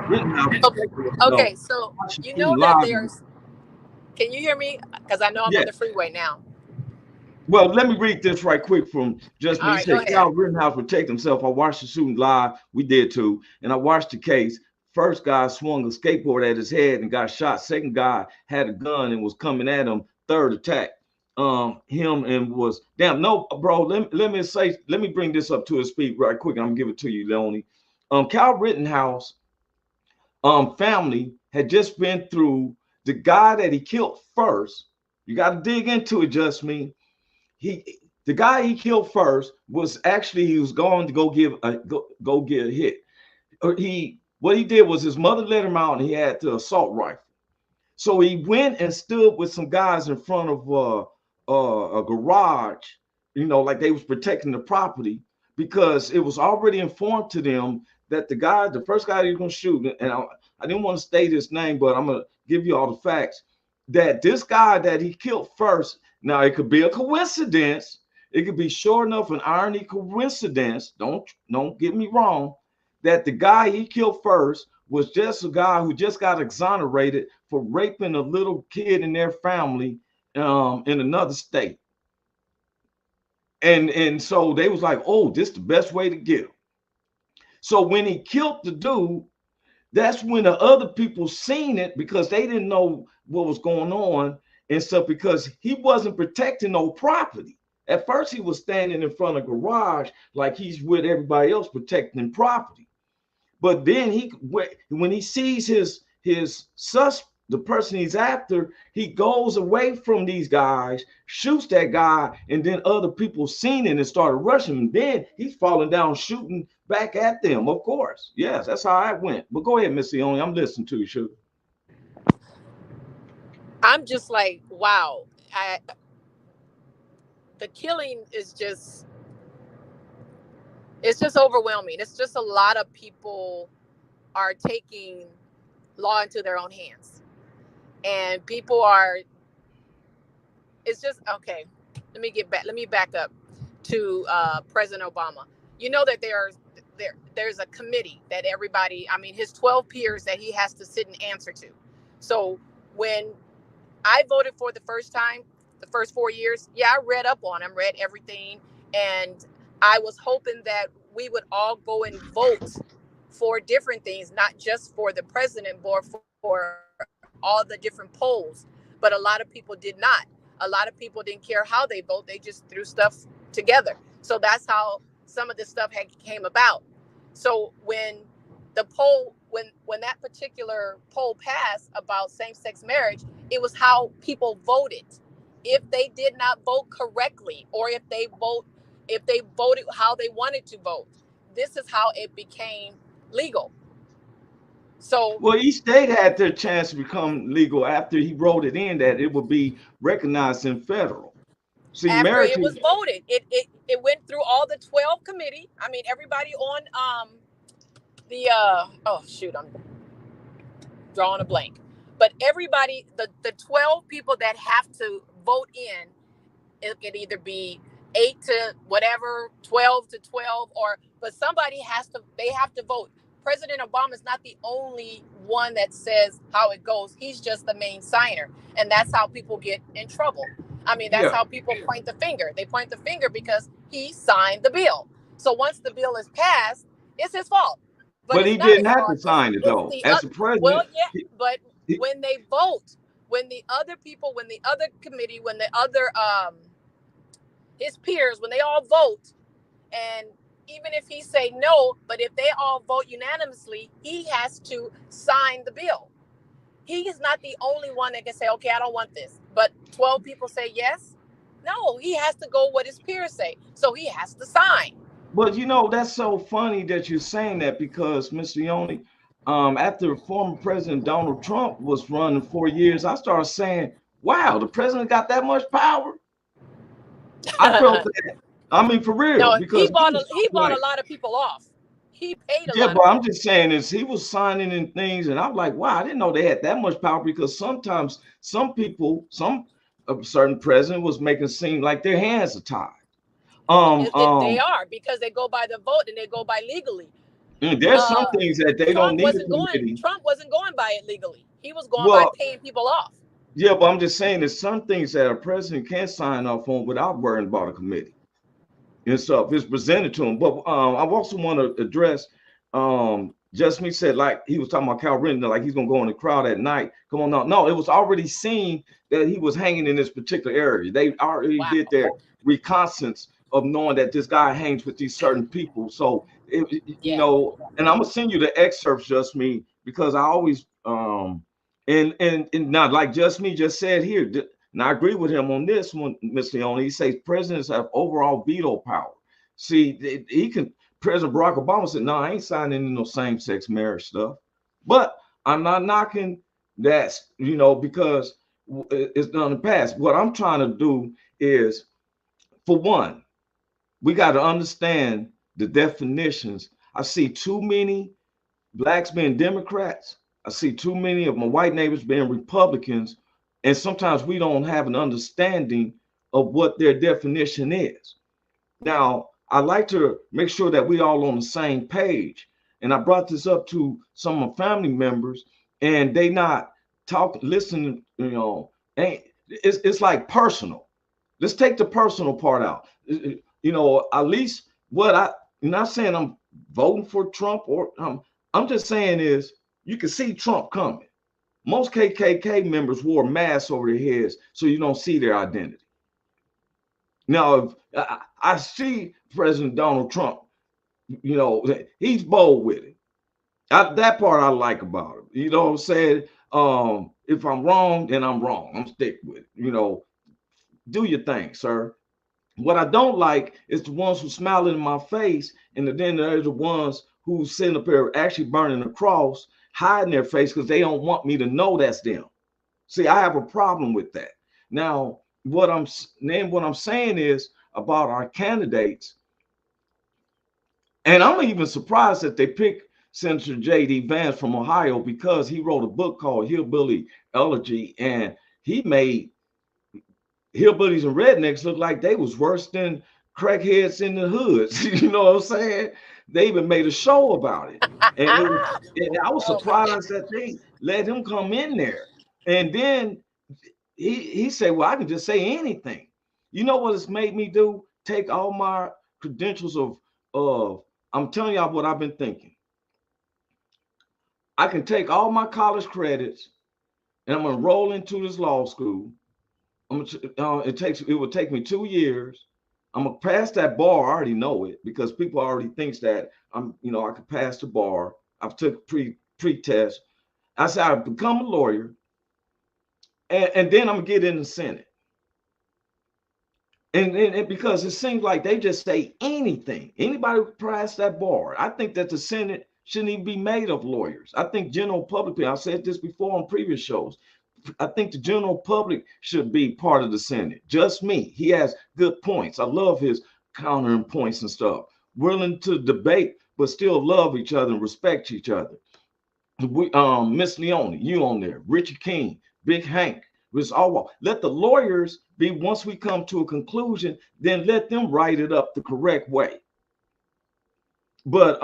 Rittenhouse protected himself. Okay, so Watch you know student that lobby. there's, can you hear me? Because I know I'm Yeah. on the freeway now. Well, let me read this right quick from just All me. He right, go said, ahead. Cal Rittenhouse protect himself. I watched the shooting live. We did too. And I watched the case. First guy swung a skateboard at his head and got shot. Second guy had a gun and was coming at him. Third attack him and was damn no, bro. Let me bring this up to his speed right quick. I'm gonna give it to you, Leonie. Cal Rittenhouse family had just been through the guy that he killed first. You got to dig into it, just me. The guy he killed first was actually he was going to go get a hit. Or what he did was his mother let him out and he had the assault rifle. So he went and stood with some guys in front of a garage, like they was protecting the property because it was already informed to them that the first guy he was going to shoot, and I didn't want to state his name, but I'm going to give you all the facts, that this guy that he killed first, now it could be a coincidence, it could be sure enough an irony coincidence, don't get me wrong, that the guy he killed first was just a guy who just got exonerated for raping a little kid in their family in another state. And so they was like, oh, this is the best way to get him. So when he killed the dude, that's when the other people seen it because they didn't know what was going on and stuff because he wasn't protecting no property. At first, he was standing in front of a garage like he's with everybody else protecting property. But then when he sees his the person he's after, he goes away from these guys, shoots that guy, and then other people seen it and started rushing him. Then he's falling down, shooting back at them. Of course, yes, that's how I went. But go ahead, Miss Leone, I'm listening to you, sugar. I'm just like, wow. The killing is just, it's just overwhelming. It's just a lot of people are taking law into their own hands. And people are, it's just, okay, let me back up to President Obama. You know that there's a committee that everybody, I mean, his 12 peers that he has to sit and answer to. So when I voted for the first time, the first 4 years, yeah, I read up on him, read everything. And I was hoping that we would all go and vote for different things, not just for the president, but for all the different polls. But a lot of people did not. A lot of people didn't care how they vote. They just threw stuff together. So that's how some of this stuff came about. So when the poll, when that particular poll passed about same-sex marriage, it was how people voted. If they did not vote correctly, or if they voted how they wanted to vote, this is how it became legal. So Well, each state had their chance to become legal after he wrote it in that it would be recognized in federal. See, after marriage it is, was voted, it went through all the 12 committee. I mean, everybody on the oh shoot, I'm drawing a blank. But everybody, the 12 people that have to vote in, it could either be 8 to whatever, 12 to 12, or but somebody has to, they have to vote. President Obama is not the only one that says how it goes. He's just the main signer, and that's how people get in trouble. I mean, that's yeah, how people point the finger. They point the finger because he signed the bill. So once the bill is passed, it's his fault. But but it's he not didn't his have to fault. It's, sign it it's though. the As the well, president, yeah. But he, when they vote, when the other people, when the other committee, when the other his peers, when they all vote, and even if he say no, but if they all vote unanimously, he has to sign the bill. He is not the only one that can say, okay, I don't want this, but 12 people say yes. No, he has to go what his peers say, so he has to sign. but you know that's so funny that you're saying that because Mr. Yoni, after former President Donald Trump was running 4 years, I started saying, "Wow, the president got that much power." I felt that. I mean, for real, No, because he was he bought a like, lot of people off. He paid a yeah, lot but of I'm people. just saying is he was signing in things, and I'm like, wow, I didn't know they had that much power because sometimes some people, some a certain president was making it seem like their hands are tied. Um, They um, are, because they go by the vote and they go by legally. there's some Uh, things that they don't need a committee. Trump wasn't going by it legally. He was going by Well, paying people off. yeah, but I'm just saying there's some things that a president can't sign off on without worrying about a committee and stuff. It's presented to him. But I also want to address just me said like he was talking about Cal Ritten, like he's gonna go in the crowd at night. Come on now. No, it was already seen that he was hanging in this particular area. They already Wow. did their reconnaissance of knowing that this guy hangs with these certain people. So you Yeah. know, and I'm gonna send you the excerpts, just me, because I always and not like just me just said here. And I agree with him on this one, Mr. Leone. He says presidents have overall veto power. See, he can. President Barack Obama said, "No, I ain't signing into no same-sex marriage stuff." But I'm not knocking that, you know, because it's done in the past. What I'm trying to do is, for one, we got to understand the definitions. I see too many blacks being Democrats. I see too many of my white neighbors being Republicans, and sometimes we don't have an understanding of what their definition is. Now, I like to make sure that we all on the same page. And I brought this up to some of my family members, and they not listening, you know, ain't it's like personal. Let's take the personal part out. You know, at least what I'm not saying I'm voting for Trump or I'm just saying is you can see Trump coming. Most KKK members wore masks over their heads so you don't see their identity. Now, if I see President Donald Trump, you know, he's bold with it. That part I like about him. You know what I'm saying? If I'm wrong, then I'm wrong. I'm stick with it. You know, do your thing, sir. What I don't like is the ones who smiling in my face, and then there's the ones who sitting up there actually burning the cross, hiding their face because they don't want me to know that's them. See, I have a problem with that. Now, what I'm saying is about our candidates, and I'm even surprised that they picked Senator J.D. Vance from Ohio because he wrote a book called Hillbilly Elegy, and he made hillbillies and rednecks look like they was worse than crackheads in the hoods. You know what I'm saying? They even made a show about it. And I was Oh my surprised goodness. that they let him come in there. And then he said, well, I can just say anything. You know what it's made me do? Take all my credentials of I'm telling y'all what I've been thinking. I can take all my college credits and I'm gonna roll into this law school. It will take me 2 years. I'm gonna pass that bar. I already know it because people already thinks that I could pass the bar. I've took pre-test. I said I become a lawyer, and then I'm gonna get in the Senate. And because it seems like they just say anything. Anybody who pass that bar. I think that the Senate shouldn't even be made of lawyers. I think general public, I've said this before on previous shows. I think the general public should be part of the Senate. Just me. He has good points. I love his countering points and stuff. Willing to debate, but still love each other and respect each other. We Miss Leone, you on there, Richie King, Big Hank, let the lawyers be, once we come to a conclusion, then let them write it up the correct way. But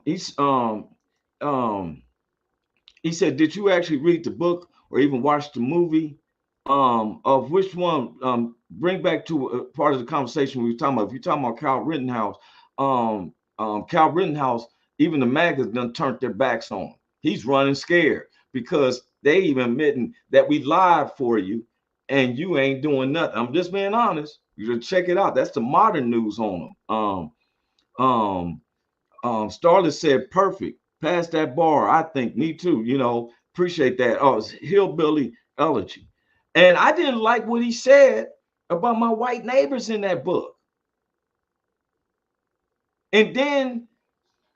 he said, did you actually read the book or even watch the movie? Of which one? Bring back to part of the conversation we were talking about. If you're talking about Kyle Rittenhouse, Kyle Rittenhouse, even the MAGAs done turned their backs on him. He's running scared because they even admitting that we lied for you and you ain't doing nothing. I'm just being honest. You should check it out. That's the modern news on him. Starlet said, perfect. Pass that bar. I think me too. Appreciate that. Oh, it's hillbilly elegy. And I didn't like what he said about my white neighbors in that book. And then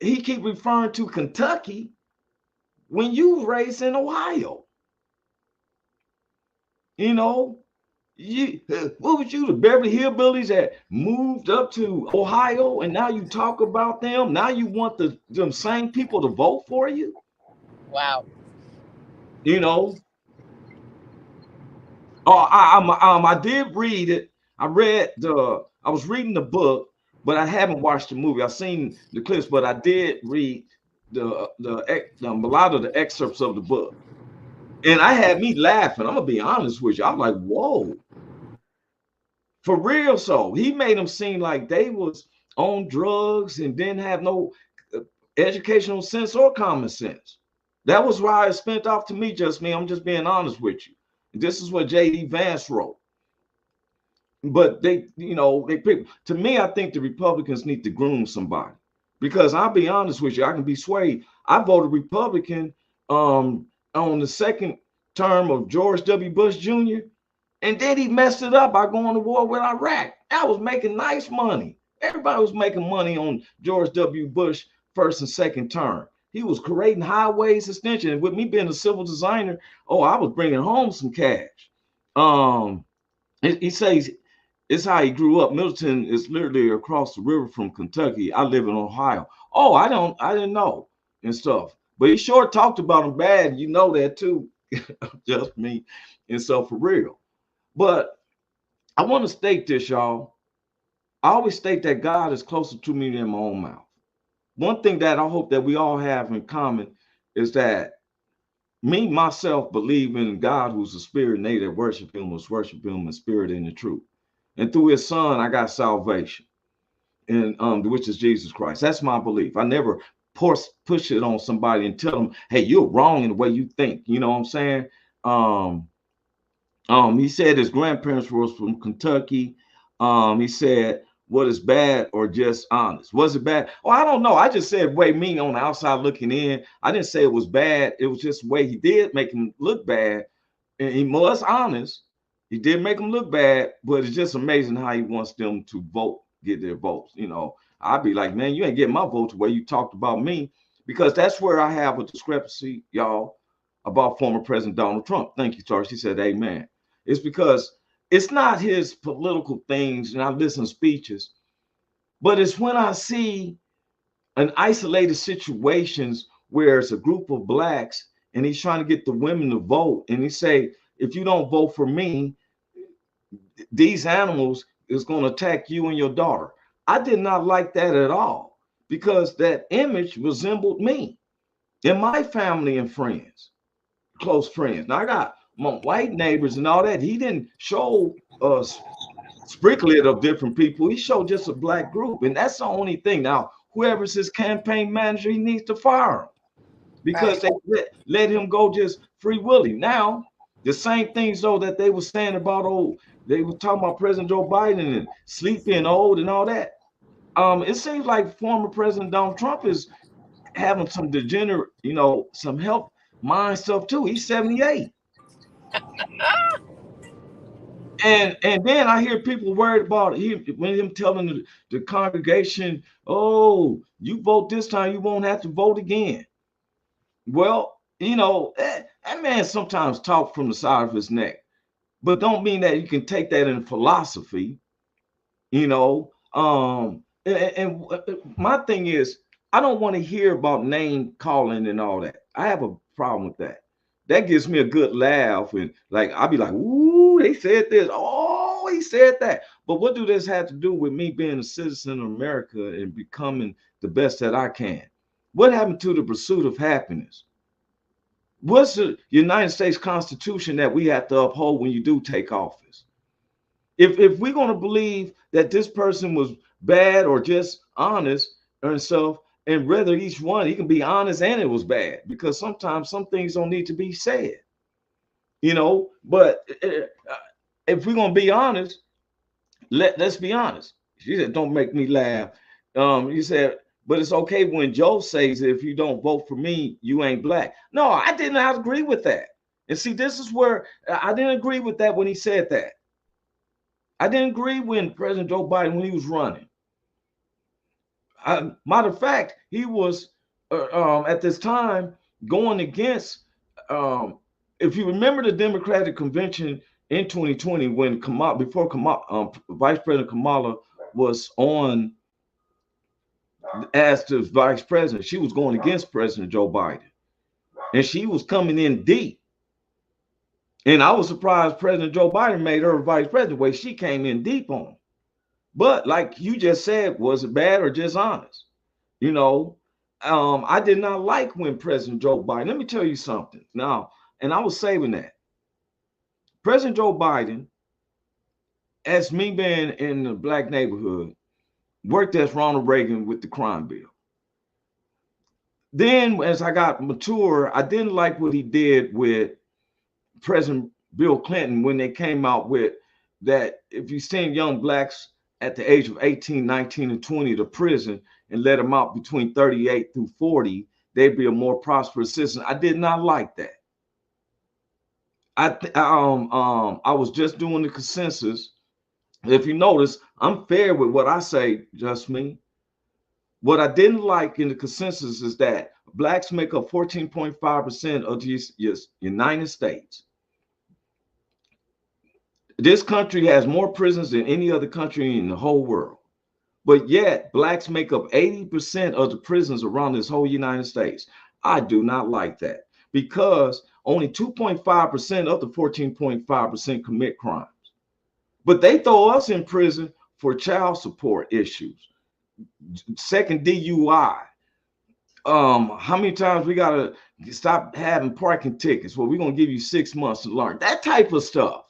he keep referring to Kentucky when you was raised in Ohio. What was you, the Beverly Hillbillies that moved up to Ohio, and now you talk about them? Now you want them same people to vote for you? Wow. I did read it. I was reading the book, but I haven't watched the movie. I've seen the clips, but I did read a lot of the excerpts of the book. And I had me laughing. I'm gonna be honest with you. I'm like, whoa. For real. So he made them seem like they was on drugs and didn't have no educational sense or common sense. That was why it spent off to me, just me. I'm just being honest with you. This is what J.D. Vance wrote. But they pick. To me, I think the Republicans need to groom somebody. Because I'll be honest with you, I can be swayed. I voted Republican on the second term of George W. Bush Jr., and then he messed it up by going to war with Iraq. I was making nice money. Everybody was making money on George W. Bush first and second term. He was creating highways extension. And with me being a civil designer, I was bringing home some cash. He says it's how he grew up. Middleton is literally across the river from Kentucky. I live in Ohio. Oh, I didn't know and stuff. But he sure talked about him bad. You know that too. Just me and stuff, for real. But I want to state this, y'all. I always state that God is closer to me than my own mouth. One thing that I hope that we all have in common is that me, myself, believe in God who's a spirit, and they that worship him must worship him in spirit and in truth. And through his son, I got salvation, and which is Jesus Christ. That's my belief. I never push it on somebody and tell them, hey, you're wrong in the way you think. You know what I'm saying? He said his grandparents was from Kentucky. He said, what is bad or just honest? Was it bad? Oh, I don't know. I just said way me on the outside looking in. I didn't say it was bad. It was just the way he did make him look bad. And he was honest. He did make him look bad, but it's just amazing how he wants them to vote, get their votes. I'd be like, man, you ain't getting my vote the way you talked about me, because that's where I have a discrepancy, y'all, about former President Donald Trump. Thank you, Charles. She said, amen. It's because it's not his political things, and I listen to speeches, but it's when I see an isolated situations where it's a group of blacks and he's trying to get the women to vote, and he say, if you don't vote for me, these animals is going to attack you and your daughter. I did not like that at all, because that image resembled me and my family and friends, close friends. Now I got my white neighbors and all that. He didn't show us sprinklet of different people. He showed just a black group, and that's the only thing. Now, whoever's his campaign manager, he needs to fire him, because they let him go just free willy. Now, The same things though that they were saying about they were talking about President Joe Biden and sleepy and old and all that. It seems like former President Donald Trump is having some degenerate, some health mind stuff too. He's 78. And then I hear people worried about him telling the congregation, "Oh, you vote this time, you won't have to vote again." Well, that man sometimes talk from the side of his neck, but don't mean that you can take that in philosophy. And my thing is, I don't want to hear about name calling and all that. I have a problem with that. That gives me a good laugh, and like I'll be like, "Ooh, they said this. Oh, he said that." But what do this have to do with me being a citizen of America and becoming the best that I can? What happened to the pursuit of happiness? What's the United States Constitution that we have to uphold when you do take office? If we're going to believe that this person was bad or just honest and stuff, and whether each one, he can be honest and it was bad, because sometimes some things don't need to be said, but if we're going to be honest, let's be honest. She said, "Don't make me laugh." He said, "But it's okay when Joe says, if you don't vote for me, you ain't black." No, I did not agree with that. And see, this is where I didn't agree with that when he said that. I didn't agree when President Joe Biden, when he was running. Matter of fact, he was at this time going against, if you remember the Democratic convention in 2020, when Vice President Kamala was on as the vice president, she was going against President Joe Biden, and she was coming in deep. And I was surprised President Joe Biden made her vice president the way she came in deep on him. But like you just said, was it bad or just honest? I did not like when President Joe Biden, let me tell you something now, and I was saving that. President Joe Biden, as me being in the black neighborhood, worked as Ronald Reagan with the crime bill. Then as I got mature, I didn't like what he did with President Bill Clinton when they came out with that if you send young blacks at the age of 18, 19, and 20 to prison and let them out between 38 through 40, they'd be a more prosperous citizen. I did not like that. I was just doing the consensus. If you notice, I'm fair with what I say, just me. What I didn't like in the consensus is that blacks make up 14.5% of the United States. This country has more prisons than any other country in the whole world. But yet, blacks make up 80% of the prisons around this whole United States. I do not like that, because only 2.5% of the 14.5% commit crimes. But they throw us in prison for child support issues, second DUI. How many times we got to stop having parking tickets? Well, we're going to give you 6 months to learn. That type of stuff.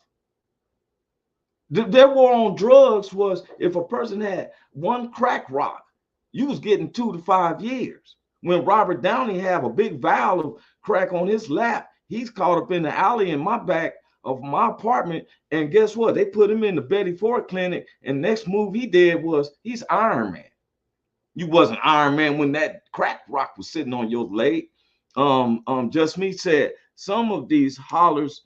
Their war on drugs was if a person had one crack rock, you was getting 2 to 5 years. When Robert Downey had a big vial of crack on his lap, he's caught up in the alley in my back of my apartment. And guess what? They put him in the Betty Ford clinic. And next move he did was he's Iron Man. You wasn't Iron Man when that crack rock was sitting on your leg. Just Me said some of these hollers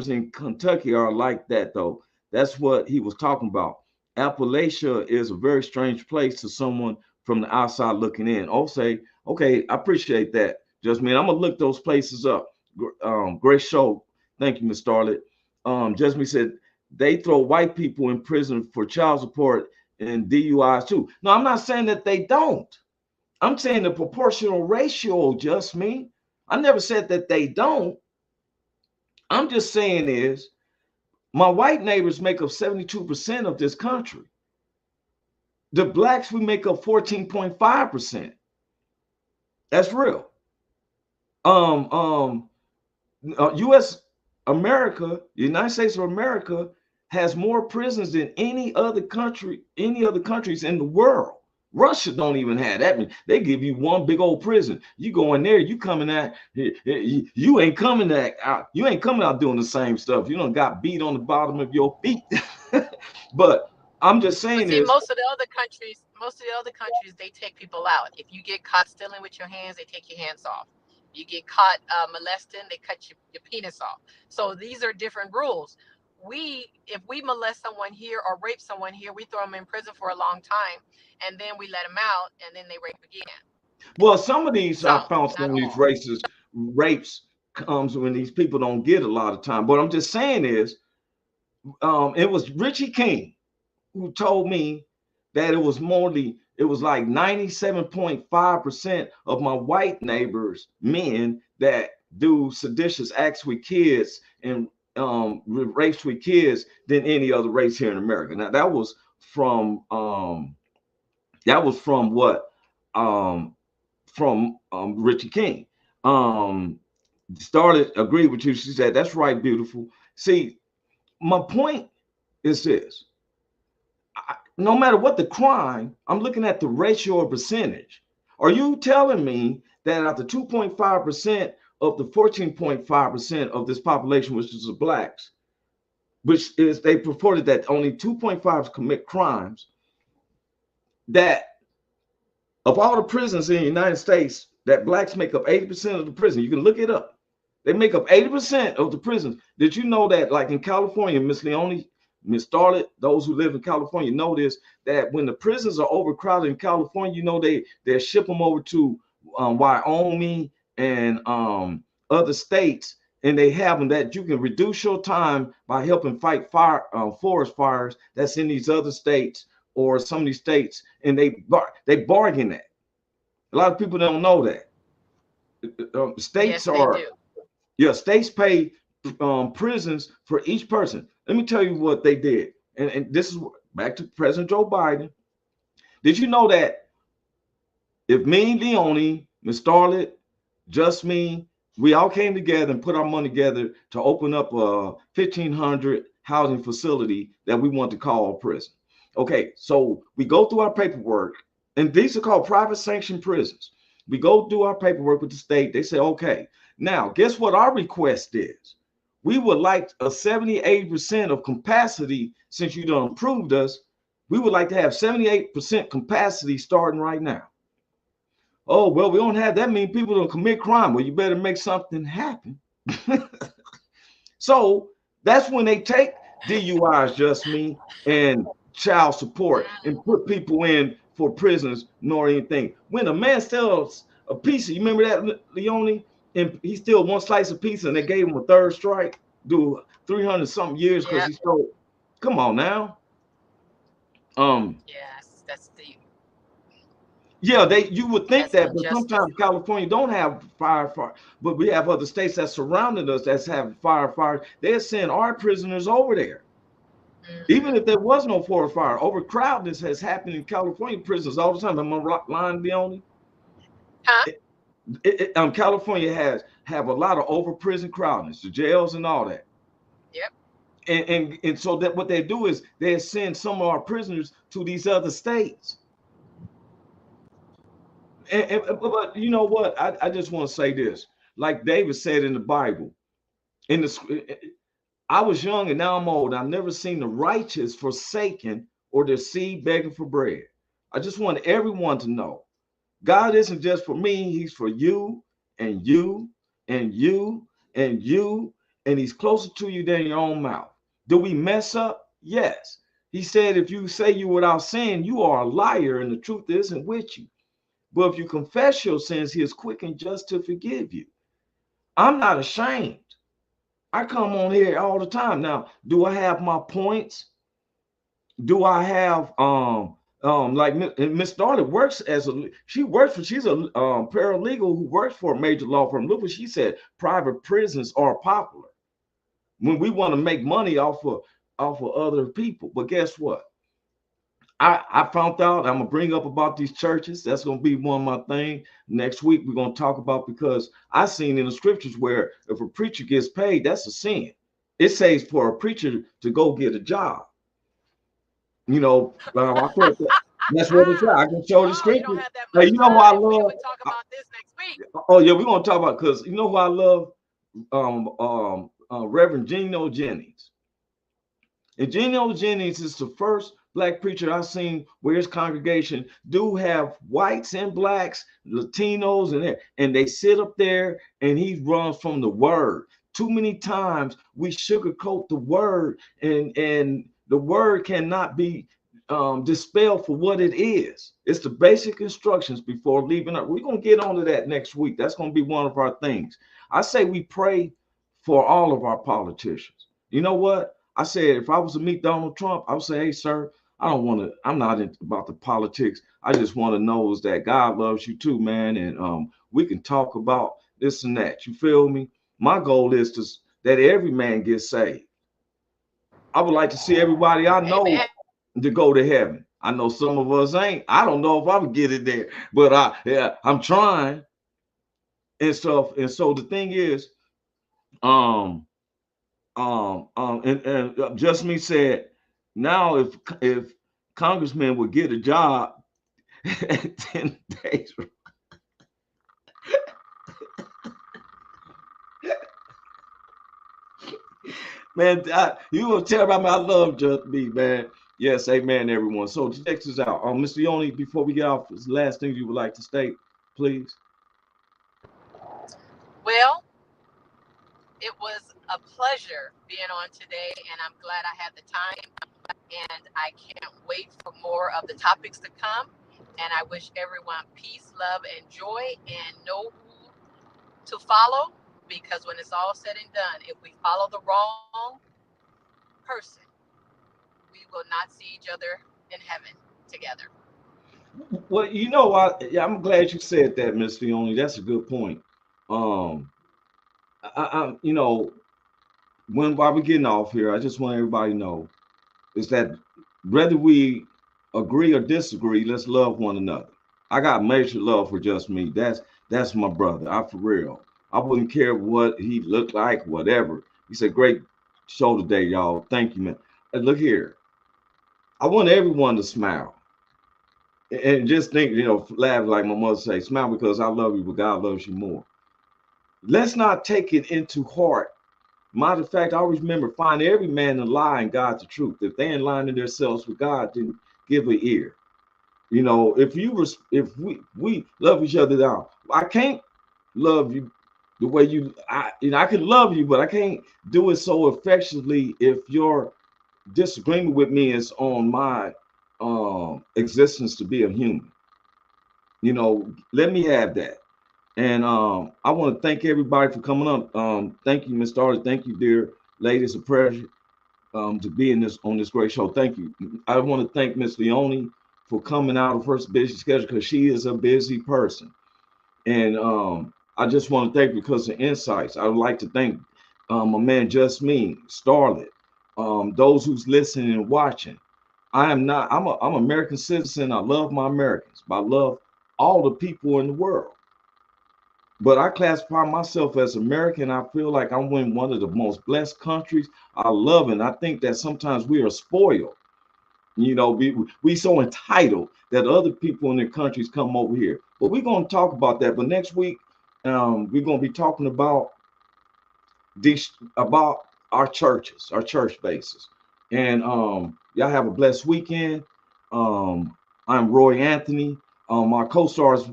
in Kentucky are like that, though. That's what he was talking about. Appalachia is a very strange place to someone from the outside looking in. I'll say, okay, I appreciate that. Just Me, I'm gonna look those places up. Great show. Thank you, Miss Starlet. Just Me said they throw white people in prison for child support and DUIs too. No, I'm not saying that they don't. I'm saying the proportional ratio, Just Me. I never said that they don't. I'm just saying is my white neighbors make up 72% of this country. The blacks, we make up 14.5%. That's real. U.S. America, the United States of America, has more prisons than any other countries in the world. Russia don't even have that many. They give you one big old prison. You go in there, you coming out, you ain't coming out. You ain't coming out doing the same stuff. You done got beat on the bottom of your feet. But I'm just But saying see, this. most of the other countries, they take people out. If you get caught stealing with your hands, they take your hands off. You get caught molesting, they cut your penis off. So these are different rules. If we molest someone here or rape someone here, we throw them in prison for a long time, and then we let them out, and then they rape again. Well, some of these I Some, found not some of these all. rapes comes when these people don't get a lot of time. What I'm just saying is, it was Richie King who told me that it was like 97.5% of my white neighbors, men that do seditious acts with kids and rapes with kids than any other race here in America. Now that was from what from Richie King. Started agreed with you. She said, "That's right, beautiful." See, my point is this: no matter what the crime, I'm looking at the ratio or percentage. Are you telling me that out the 2.5% of the 14.5% of this population, which is the blacks, which is they purported that only 2.5 commit crimes, that of all the prisons in the United States, that blacks make up 80% of the prison? You can look it up. They make up 80% of the prisons. Did you know that, like in California, Miss Leone, Miss Starlet, those who live in California know this, that when the prisons are overcrowded in California, you know, they ship them over to Wyoming and other states, and they have them that you can reduce your time by helping fight forest fires that's in these other states or some of these states, and they bargain that. A lot of people don't know that. States Yes, they are do. Yeah, states pay prisons for each person. Let me tell you what they did. And this is back to President Joe Biden. Did you know that if me, Leone, Miss Starlet, just me, we all came together and put our money together to open up a 1,500 housing facility that we want to call a prison? Okay, so we go through our paperwork, and these are called private sanctioned prisons. We go do our paperwork with the state. They say, okay, now guess what our request is? We would like a 78% of capacity. Since you done approved us, we would like to have 78% capacity starting right now. Oh, well, we don't have that many people to commit crime. Well, you better make something happen. So that's when they take DUIs, just me, and child support and put people in for prisons nor anything. When a man sells a pizza, you remember that, Leone? And he still one slice of pizza and they gave him a third strike, do 300 something years because Yep. he stole. Come on now. Yes, that's the Yeah, you would think that's that, but injustice. sometimes California don't have fire, but we have other states that surrounded us that's have fire. They're send our prisoners over there. Even if Hmm. there was no forest fire, overcrowdedness has happened in California prisons all the time. Am I lying, Leone? Huh? California have a lot of over prison crowdedness, the jails and all that. Yep. And so that what they do is they send some of our prisoners to these other states. But you know what? I just want to say this. Like David said in the Bible, in the I was young and now I'm old. I've never seen the righteous forsaken or their seed begging for bread. I just want everyone to know God isn't just for me, He's for you and you and you and you, and He's closer to you than your own mouth. Do we mess up? Yes. He said, if you say you without sin, you are a liar and the truth isn't with you. But if you confess your sins, He is quick and just to forgive you. I'm not ashamed. I come on here all the time. Now, do I have my points? Do I have like Miss Starlet works as she's a paralegal who works for a major law firm. Look what she said: private prisons are popular when we want to make money off of other people. But guess what? I found out I'm gonna bring up about these churches. That's gonna be one of my things next week. We're gonna talk about, because I seen in the scriptures where if a preacher gets paid, that's a sin. It says for a preacher to go get a job. I thought that. That's what it's at. I can show the You scripture. don't have that Hey, much you know who I time. We love? would talk about this next week. Oh yeah, we're gonna talk about because you know who I love? Reverend Geno Jennings. And Geno Jennings is the first black preacher I've seen where his congregation do have whites and blacks, Latinos, and they sit up there and he runs from the word. Too many times we sugarcoat the word, and the word cannot be dispelled for what it is. It's the basic instructions before leaving up. We're gonna get onto that next week. That's gonna be one of our things. I say we pray for all of our politicians. You know what? I said, if I was to meet Donald Trump, I would say, hey, sir, I'm not about the politics. I just want to know is that God loves you too, man. And we can talk about this and that. You feel me? My goal is that every man gets saved. I would like to see everybody I know to go to heaven. I know some of us ain't. I don't know if I would get it there, but I'm trying and stuff. And so the thing is, and just me said, now if congressmen would get a job at 10 days. Man, you gonna tell about my love just me, man. Yes, amen, everyone. So check this out. Mr. Leone, before we get off, this last thing you would like to state, please. Well, it was a pleasure being on today, and I'm glad I had the time, and I can't wait for more of the topics to come. And I wish everyone peace, love, and joy, and know who to follow, because when it's all said and done, if we follow the wrong person, we will not see each other in heaven together. Well, you know, I'm glad you said that, Miss Leone. That's a good point. You know, while we're getting off here, I just want everybody to know is that whether we agree or disagree, let's love one another. I got major love for just me. That's my brother. I for real. I wouldn't care what he looked like, whatever. He said, great show today, y'all. Thank you, man. And look here. I want everyone to smile. And just think, laugh like my mother say, smile because I love you, but God loves you more. Let's not take it into heart. Matter of fact, I always remember, find every man a lie and God the truth. If they ain't lying to themselves with God, then give an ear. If we love each other down, I can't love you the way I can love you, but I can't do it so effectively if your disagreement with me is on my existence to be a human. Let me have that. And I want to thank everybody for coming up. Thank you, Ms. Darla. Thank you, dear lady. It's a pleasure to be on this great show. Thank you. I want to thank Ms. Leone for coming out of her busy schedule because she is a busy person. And I just want to thank you because of insights. I would like to thank my man Just Me, Starlet, those who's listening and watching. I'm an American citizen. I love my Americans, but I love all the people in the world. But I classify myself as American. I feel like I'm in one of the most blessed countries. I love it. And I think that sometimes we are spoiled. We so entitled that other people in their countries come over here. But we're going to talk about that. But next week, we're going to be talking about our churches, our church bases. And y'all have a blessed weekend. I'm Roy Anthony. My co-stars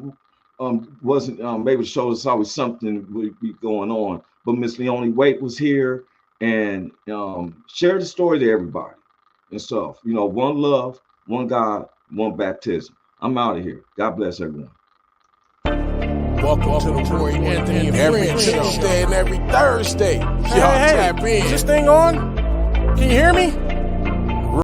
wasn't able to show us always something would be going on, but Miss Leone Waite was here and shared the story to everybody and stuff. One love, one God, one baptism. I'm out of here. God bless everyone. Welcome to the Roy Anthony every Tuesday and every Thursday. Y'all Hey, tap in. is this thing on? Can you hear me?